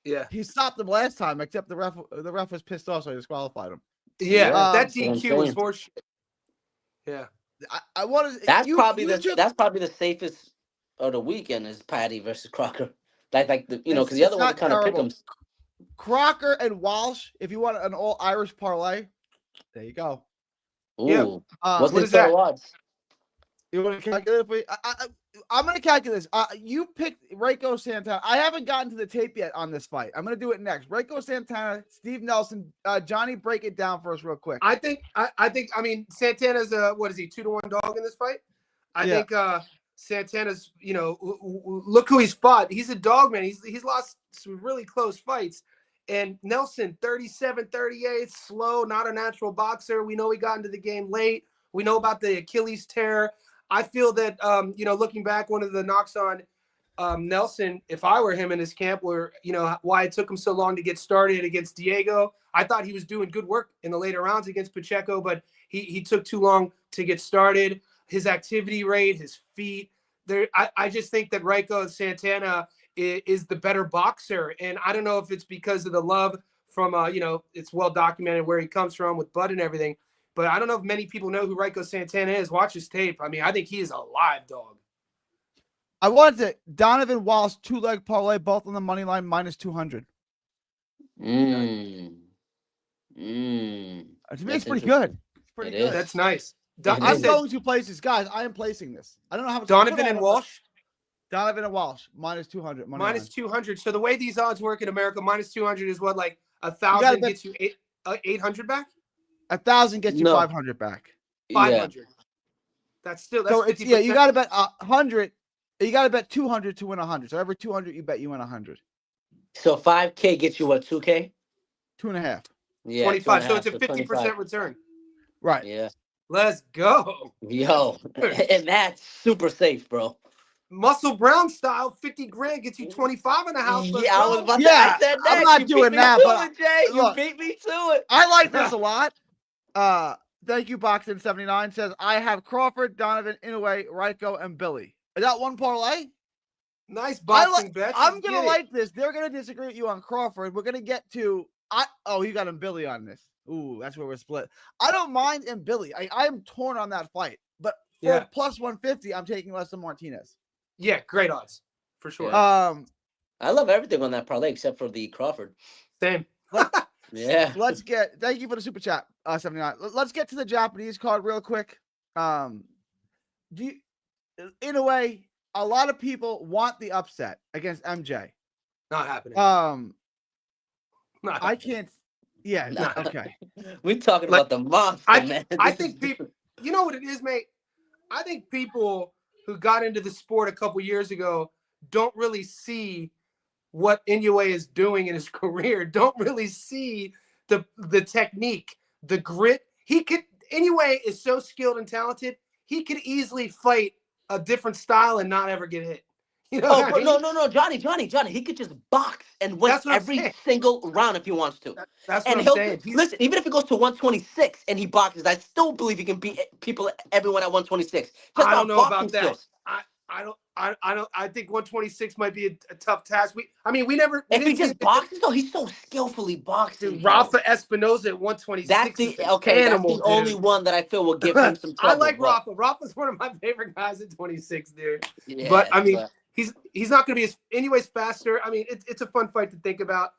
Yeah, he stopped him last time, except the ref was pissed off, so he disqualified him. Yeah, that DQ was horseshit. Yeah, I wanted. That's probably the safest of the weekend is Patty versus Crocker. Like because the other one kind of pick them. Crocker and Walsh. If you want an all Irish parlay, there you go. Ooh. Yeah. What's the total odds? You want to calculate it for you? I'm going to calculate this. You picked Reiko Santana. I haven't gotten to the tape yet on this fight. I'm going to do it next. Reiko Santana, Steve Nelson, Johnny, break it down for us real quick. I think. Santana's what is he, 2-1 dog in this fight? I think Santana's. Look who he's fought. He's a dog, man. He's lost some really close fights. And Nelson, 37-38, slow, not a natural boxer. We know he got into the game late. We know about the Achilles tear. I feel that, looking back, one of the knocks on Nelson, if I were him in his camp, were, why it took him so long to get started against Diego. I thought he was doing good work in the later rounds against Pacheco, but he took too long to get started. His activity rate, his feet. I just think that Reiko Santana is the better boxer. And I don't know if it's because of the love from, it's well documented where he comes from with Bud and everything. But I don't know if many people know who Reiko Santana is. Watch his tape. I mean, I think he is a live dog. I wanted Donovan Walsh 2-leg parlay, both on the money line, -200. To me, it's pretty good. It's pretty good. That's nice. And I'm then- going to places, guys. I am placing this. I don't know how much. Donovan and Walsh. Donovan and Walsh minus 200. Minus 200. So the way these odds work in America, minus 200 is what, like gotta 1,000 bet- gets you 800 back? 1,000 gets you No. 500 back. Yeah. 500. That's still, that's So it's 50%. you got to bet 100. You got to bet 200 to win 100. So every 200 you bet, you win 100. So 5K gets you what, 2K? 2.5. Yeah. 25. So it's a 2.5, 50% 25. return. Right. Yeah. Let's go. Yo. And that's super safe, bro. Muscle Brown style, 50 grand gets you 25 in the house. Let's Yeah, I was go. about to. Yeah, I said I'm next. not You doing beat me that, to but it, Jay. look. You beat me to it. I like this a lot. Thank you, Boxing79 says I have Crawford, Donovan, Inoue, Ryko, and Billy. Is that one parlay? Nice boxing bet. I'm gonna like this. They're gonna disagree with you on Crawford. We're gonna get to you got him Billy on this. Ooh, that's where we're split. I don't mind him Billy. I am torn on that fight, but for plus 150, I'm taking less than Martinez. Yeah, great odds for sure. I love everything on that parlay except for the Crawford. Same. Yeah. Thank you for the super chat, 79. Let's get to the Japanese card real quick. In a way, a lot of people want the upset against MJ. Not happening. I can't. Yeah. Nah. Okay. We're talking about the monster, man. I think people, you know what it is, mate? I think people who got into the sport a couple years ago don't really see what Inoue is doing in his career. Don't really see the technique, the grit. Inoue is so skilled and talented. He could easily fight a different style and not ever get hit. You know what I mean? No, Johnny. He could just box and win every single round if he wants to. That's and what I'm saying. Listen, even if it goes to 126 and he boxes, I still believe he can beat everyone at 126. I don't know about that. I think 126 might be a tough task. We never. If he just boxes, though, he's so skillfully boxing. Dude, Rafa Espinoza at 126. That's the only one that I feel will give him some trouble. I like Rafa. Rafa's one of my favorite guys at 26, dude. Yeah, but he's not going to be anyways faster. It's a fun fight to think about.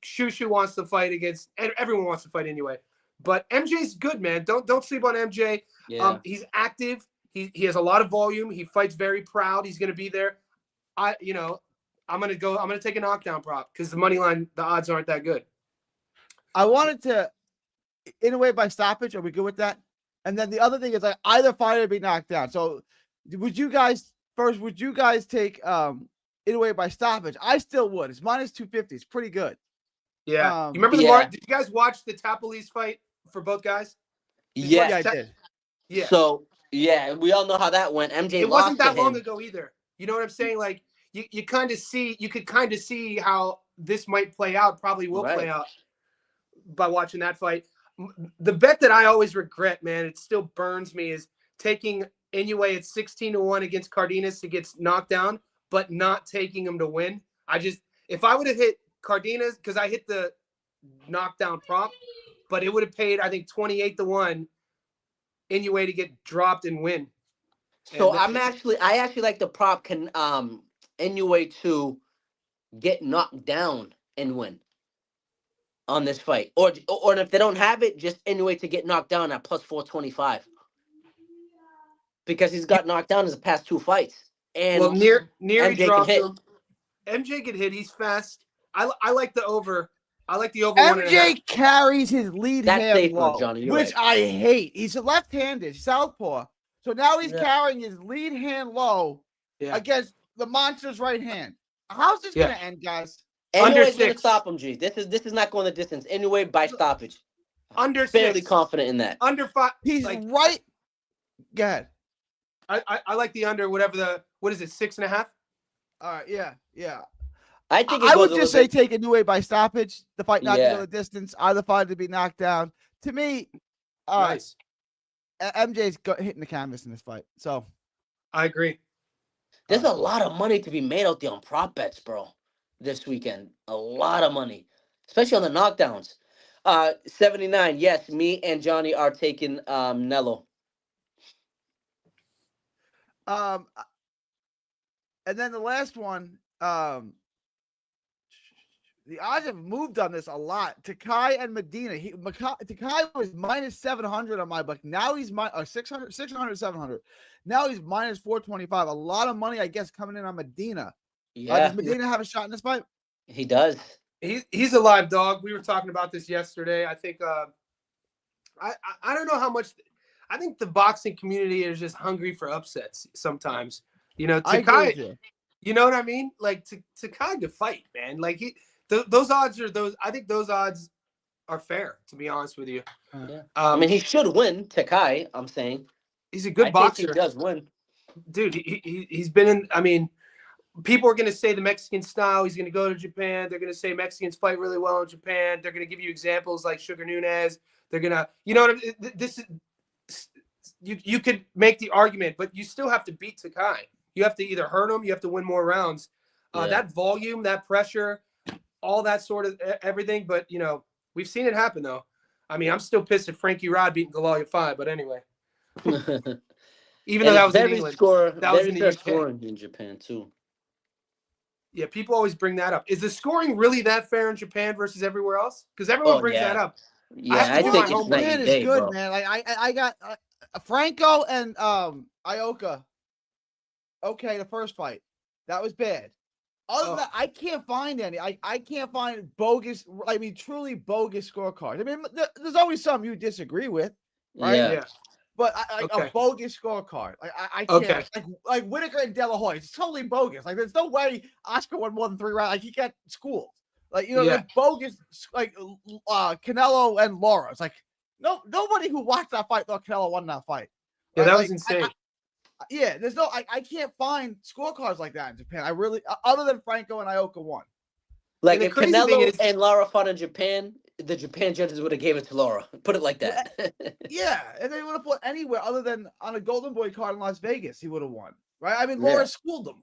Shushu wants to fight against, and everyone wants to fight anyway. But MJ's good, man. Don't sleep on MJ. Yeah. He's active. He has a lot of volume. He fights very proud. He's going to be there. I'm going to take a knockdown prop because the money line, the odds aren't that good. I wanted to, Inoue by stoppage. Are we good with that? And then the other thing is like either fighter be knocked down. So would you guys take Inoue by stoppage? I still would. It's minus 250. It's pretty good. Yeah. You remember did you guys watch the Tapalees fight for both guys? Yeah, I did. Yeah. So we all know how that went. MJ it lost wasn't that to long him. ago either. You know what I'm saying? Like you could kind of see how this might play out, probably will play out by watching that fight. The bet that I always regret, man, it still burns me, is taking Inoue at 16-1 against Cardenas to get knocked down, but not taking him to win. If I would have hit Cardenas, because I hit the knockdown prop, but it would have paid, I think, 28-1 Inoue to get dropped and win. So I actually like the prop can Inoue to get knocked down and win on this fight, or if they don't have it, just Inoue to get knocked down at plus 425 because he's got knocked down in his past 2 fights. And MJ dropped him. MJ can hit. He's fast. I like the over. I like the over. MJ carries his lead hand low, Johnny, which I hate. He's left-handed, southpaw. So now he's carrying his lead hand low against the monster's right hand. How's this going to end, guys? Inoue's going to stop him, G. This is not going the distance. Inoue by stoppage. Under fairly 6. confident in that. Under 5. He's right. Go ahead. I like the under, what is it, 6.5? All right, yeah. I think I would just say take Inoue by stoppage. The fight not to go the distance. Either fighter to be knocked down. To me, nice. MJ's hitting the canvas in this fight. So I agree. There's a lot of money to be made out there on prop bets, bro, this weekend. A lot of money, especially on the knockdowns. 79. Yes, me and Johnny are taking Nello. And then the last one, the odds have moved on this a lot. Takai and Medina. Takai was minus 700 on my book. Now he's 600, 700. Now he's minus 425. A lot of money, I guess, coming in on Medina. Yeah, Does Medina have a shot in this fight? he does. He's a live dog. We were talking about this yesterday. I think I don't know how much. I think the boxing community is just hungry for upsets sometimes. You know, Takai. You know what I mean? Like Takai to fight, man. Like those odds are those. I think those odds are fair. To be honest with you. Yeah. I mean, he should win. Takai. I'm saying he's a good boxer. Think he does win, dude. He's been in. I mean. People are going to say the Mexican style. He's going to go to Japan. They're going to say Mexicans fight really well in Japan. They're going to give you examples like Sugar Nunez. They're going to, you know what I mean? This is, you could make the argument, but you still have to beat Takai. You have to either hurt him. You have to win more rounds. That volume, that pressure, all that sort of everything. But, you know, we've seen it happen, though. I mean, I'm still pissed at Frankie Rod beating Galalia 5, but anyway. Even though that was in England. That was in the UK. Scoring in Japan, too. Yeah, people always bring that up. Is the scoring really that fair in Japan versus everywhere else? Because everyone brings that up. Yeah, I think it's Japan is good, bro. Man. Like I got Franco and Ioka. Okay, the first fight that was bad. Other than that, I can't find any. I can't find bogus. I mean, truly bogus scorecards. I mean, there's always some you disagree with, right? Yeah. But a bogus scorecard. Like I can't. Like Whitaker and De La Hoya, it's totally bogus. Like there's no way Oscar won more than 3 rounds. Like he got schooled. Like like bogus. Like Canelo and Lara. It's like nobody who watched that fight thought Canelo won that fight. Yeah, that was insane. There's no. I can't find scorecards like that in Japan. I really, other than Franco and Ioka won. Like if Canelo and Lara fought in Japan, the Japan judges would have gave it to Lara. Put it like that. Yeah, and they would have fought anywhere other than on a Golden Boy card in Las Vegas. He would have won, right? I mean, Lara schooled him.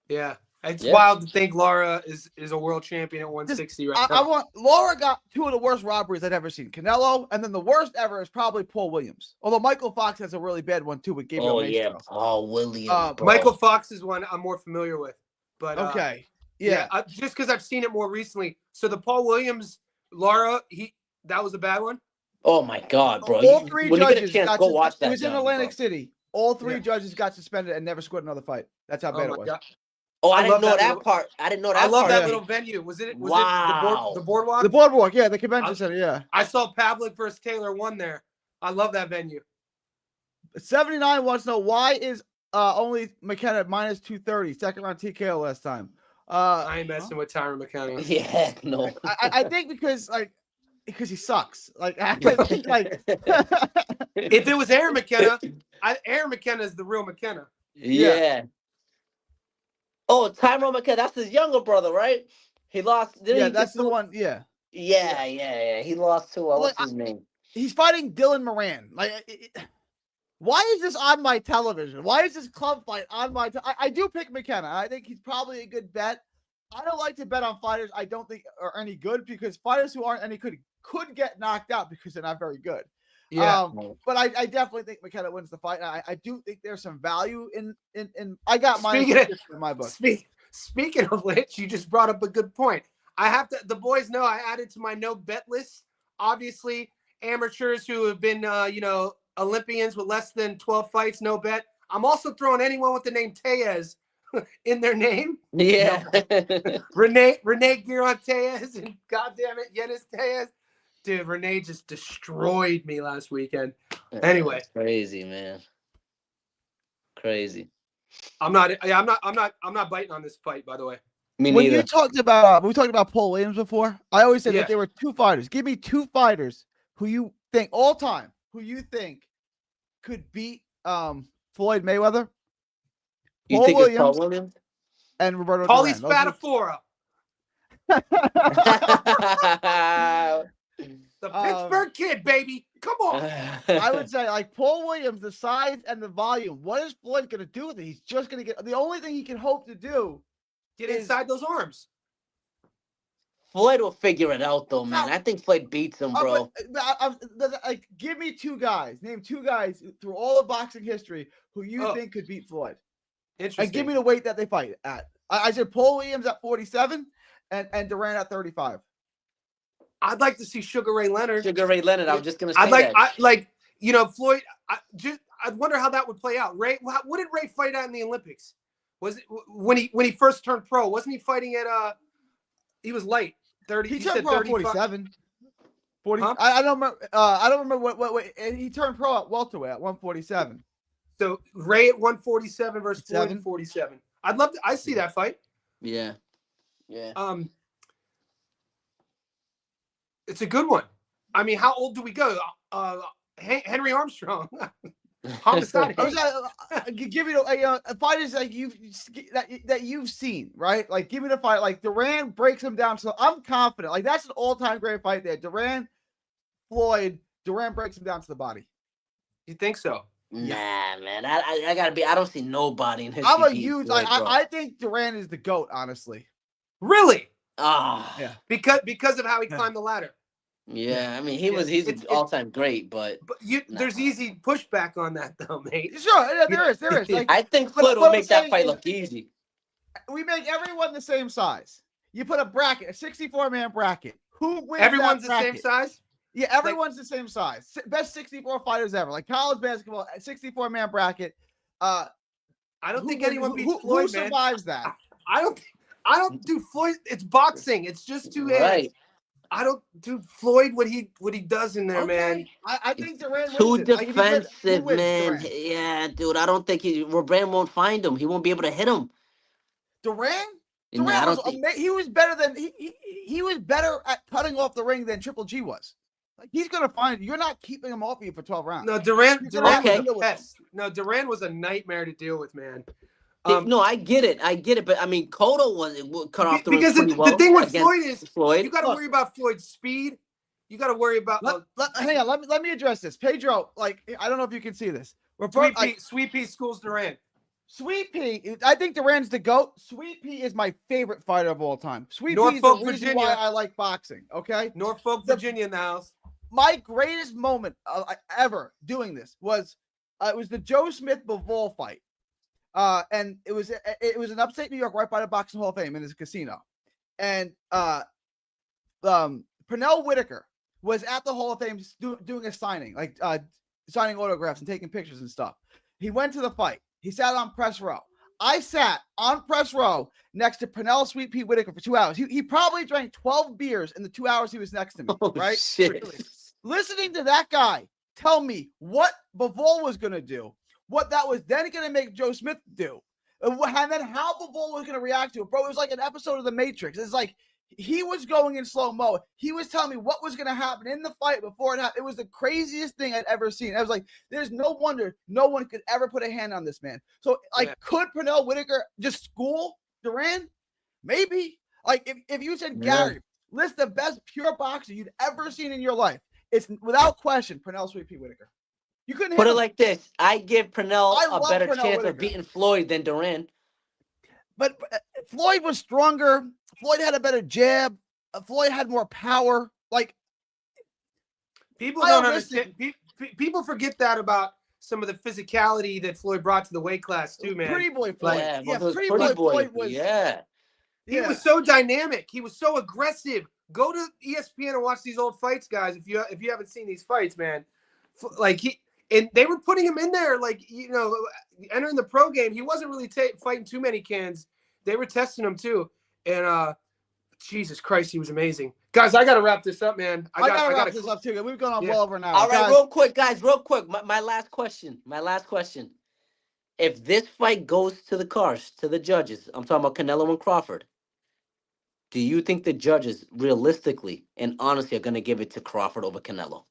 Yeah, it's wild to think Lara is a world champion at 160 right now. Lara got 2 of the worst robberies I've ever seen. Canelo, and then the worst ever is probably Paul Williams. Although Michael Fox has a really bad one too with Gabriel Maestro. Paul Williams. Michael Fox is one I'm more familiar with. But okay. Just because I've seen it more recently. So the Paul Williams, Lara, that was a bad one. Oh my God, bro! All 3 judges go watch that. It was in Atlantic City. All 3 judges got suspended and never scored another fight. That's how bad it was. God. Oh, I didn't know that part. I didn't know that. I love that little venue. Was it the boardwalk? The boardwalk, yeah, the convention center, yeah. I saw Pavlik versus Taylor 1 there. I love that venue. 79 wants to know why is only McKenna at minus 230, second round TKO last time. I ain't messing with Tyron McKenna. Yeah, no. I think because he sucks. Like if it was Aaron McKenna, Aaron McKenna is the real McKenna. Yeah. Oh, Tyron McKenna, that's his younger brother, right? He lost. That's the one. Yeah. Yeah. He lost to what's his name? He's fighting Dylan Moran. Why is this on my television? Why is this club fight on my? I do pick McKenna. I think he's probably a good bet. I don't like to bet on fighters I don't think are any good because fighters who aren't any good could get knocked out because they're not very good. Yeah. But I definitely think McKenna wins the fight. I do think there's some value in I got mine in my book. Speaking of which, you just brought up a good point. The boys know I added to my no bet list. Obviously, amateurs who have been Olympians with less than 12 fights, no bet. I'm also throwing anyone with the name Tellez in their name. Yeah. Renee Giron Tellez and goddammit, Yenis Tellez. Dude, Renee just destroyed me last weekend. Anyway. That's crazy, man. Crazy. I'm not biting on this fight, by the way. Me neither. When we talked about Paul Williams before, I always said that there were 2 fighters. Give me 2 fighters who you think all time could beat Floyd Mayweather. You think it's Paul Williams? And Roberto Paulie Duran. Spadafora. The Pittsburgh kid, baby. Come on. I would say, Paul Williams, the size and the volume. What is Floyd going to do with it? He's just going to get – the only thing he can hope to do Get inside those arms. Floyd will figure it out, though, man. I think Floyd beats him, bro. Give me 2 guys. Name 2 guys through all of boxing history who you think could beat Floyd. Interesting. And give me the weight that they fight at. I said Paul Williams at 47 and Durant at 35. I'd like to see Sugar Ray Leonard. Sugar Ray Leonard. I was just gonna say I'd that. Floyd. I'd wonder how that would play out. Ray, what did Ray fight at in the Olympics? Was it when he first turned pro? Wasn't he fighting at He was light 30. He He turned said pro at 35. 47. 40. Huh? I don't remember. I don't remember what. And he turned pro at welterweight at 147. So Ray at 147 versus Floyd at 47. I'd love to. I see that fight. Yeah. It's a good one. I mean, how old do we go? Henry Armstrong. Homicide. I was give you a fighters like that you've seen, right? Like, give me the fight. Like Durant breaks him down, so I'm confident. Like that's an all-time great fight there. Durant, Floyd. Durant breaks him down to the body. You think so? Nah, man. I gotta be. I don't see nobody in history. I'm a huge. I think Durant is the GOAT. Honestly. Really? Yeah. Because of how he climbed the ladder. Yeah, I mean, he's an all-time great, but there's easy pushback on that, though, mate. Sure, yeah, there is. Like, I think Floyd will make that fight look easy. We make everyone the same size. You put a bracket, a 64-man bracket. Who wins? Everyone's that the bracket? same size? Yeah, everyone's the same size. Best 64 fighters ever. Like college basketball, 64-man bracket. I don't think anyone beats Floyd, man. Who survives that? I don't do Floyd. It's boxing. It's just two hands. Right. I don't do Floyd what he does in there, man. I think Durant too wins defensive, man. Durant. Yeah, dude. I don't think Durant won't find him. He won't be able to hit him. Durant he was better than he was better at cutting off the ring than Triple G was. Like he's gonna find you're not keeping him off you for 12 rounds. No, Durant was a pest. No, Durant was a nightmare to deal with, man. No, I get it, but I mean, Cotto was cut off the ring because the thing with Floyd is you got to worry about Floyd's speed. You got to worry about. Hang on, let me address this, Pedro. Like I don't know if you can see this. Sweet Pea schools Durant. Sweet Pea, I think Durant's the GOAT. Sweet Pea is my favorite fighter of all time. Sweet Pea is the reason why I like boxing. Okay, Norfolk, Virginia in the house. My greatest moment ever doing this was it was the Joe Smith Bivol fight. And it was in upstate New York, right by the Boxing Hall of Fame in this casino. And Pernell Whitaker was at the Hall of Fame doing a signing, like signing autographs and taking pictures and stuff. He went to the fight. He sat on press row. I sat on press row next to Pernell Sweet Pea Whitaker for 2 hours. He probably drank 12 beers in the 2 hours he was next to me, right? Shit. Listening to that guy tell me what Bivol was going to do, what that was then going to make Joe Smith do, and then how Bivol was going to react to it. Bro, it was like an episode of The Matrix. It's like he was going in slow-mo. He was telling me what was going to happen in the fight before it happened. It was the craziest thing I'd ever seen. I was like, there's no wonder no one could ever put a hand on this man. So, could Pernell Whitaker just school Durant? Maybe. Like, if you said, Gary, list the best pure boxer you'd ever seen in your life, it's without question Pernell Sweet Pea Whitaker. You couldn't put it like this. I give Pernell a better chance Whitaker of beating Floyd than Durant. But Floyd was stronger. Floyd had a better jab. Floyd had more power. Like, people don't understand. People forget that about some of the physicality that Floyd brought to the weight class too, man. Pretty boy Floyd. Pretty boy Floyd was. He was so dynamic. He was so aggressive. Go to ESPN and watch these old fights, guys. If you haven't seen these fights, man, and they were putting him in there, entering the pro game. He wasn't really fighting too many cans. They were testing him too, and Jesus Christ, he was amazing. Guys, I got to wrap this up, man. I got to wrap this up too. We've gone on well over an hour. All right, real quick, guys, real quick. My last question. If this fight goes to the judges, I'm talking about Canelo and Crawford. Do you think the judges realistically and honestly are going to give it to Crawford over Canelo?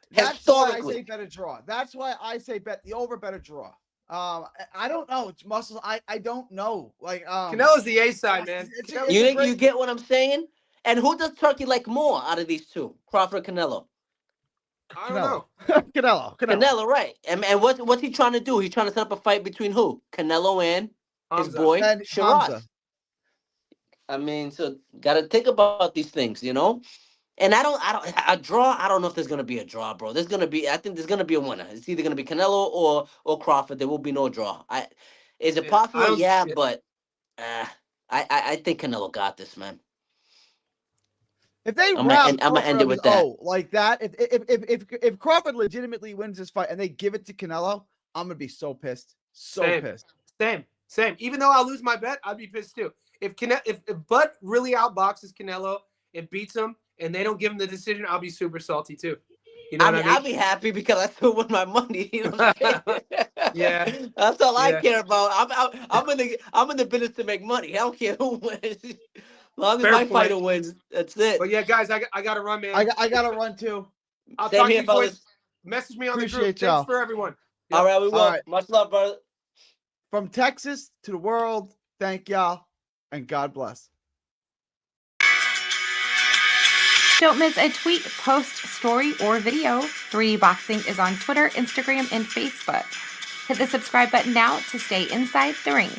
That's why I say better draw. That's why I say bet the over better draw. I don't know. It's muscles. I don't know. Like Canelo's the A side, man. You get what I'm saying? And who does Turkey like more out of these two? Crawford or Canelo? I don't know. Canelo, right. And what's he trying to do? He's trying to set up a fight between who? Canelo and his boy Shiraz. I mean, so gotta think about these things, you know. And I don't know if there's gonna be a draw, bro. I think there's gonna be a winner. It's either gonna be Canelo or Crawford. There will be no draw. Is it possible? Yeah, but I think Canelo got this, man. If they I'm round gonna Crawford end it on with his that. O like that, if Crawford legitimately wins this fight and they give it to Canelo, I'm gonna be so pissed. So pissed. Same. Even though I'll lose my bet, I'd be pissed too. If Bud really outboxes Canelo and beats him, and they don't give him the decision, I'll be super salty too. You know what I mean? I'll be happy because I still win my money. You know what I'm saying? Yeah. That's all I Yeah. care about. I'm in the business to make money. I don't care who wins. As long as Fair my point. fighter wins, that's it. But yeah, guys, I got to run, man. I gotta run too. I'll Same talk here, to you boys. fellas. Message me on the Appreciate group. y'all. Thanks for everyone. All right, we will. All right. Much love, brother. From Texas to the world, thank y'all, and God bless. Don't miss a tweet, post, story, or video. 3D Boxing is on Twitter, Instagram, and Facebook. Hit the subscribe button now to stay inside the ring.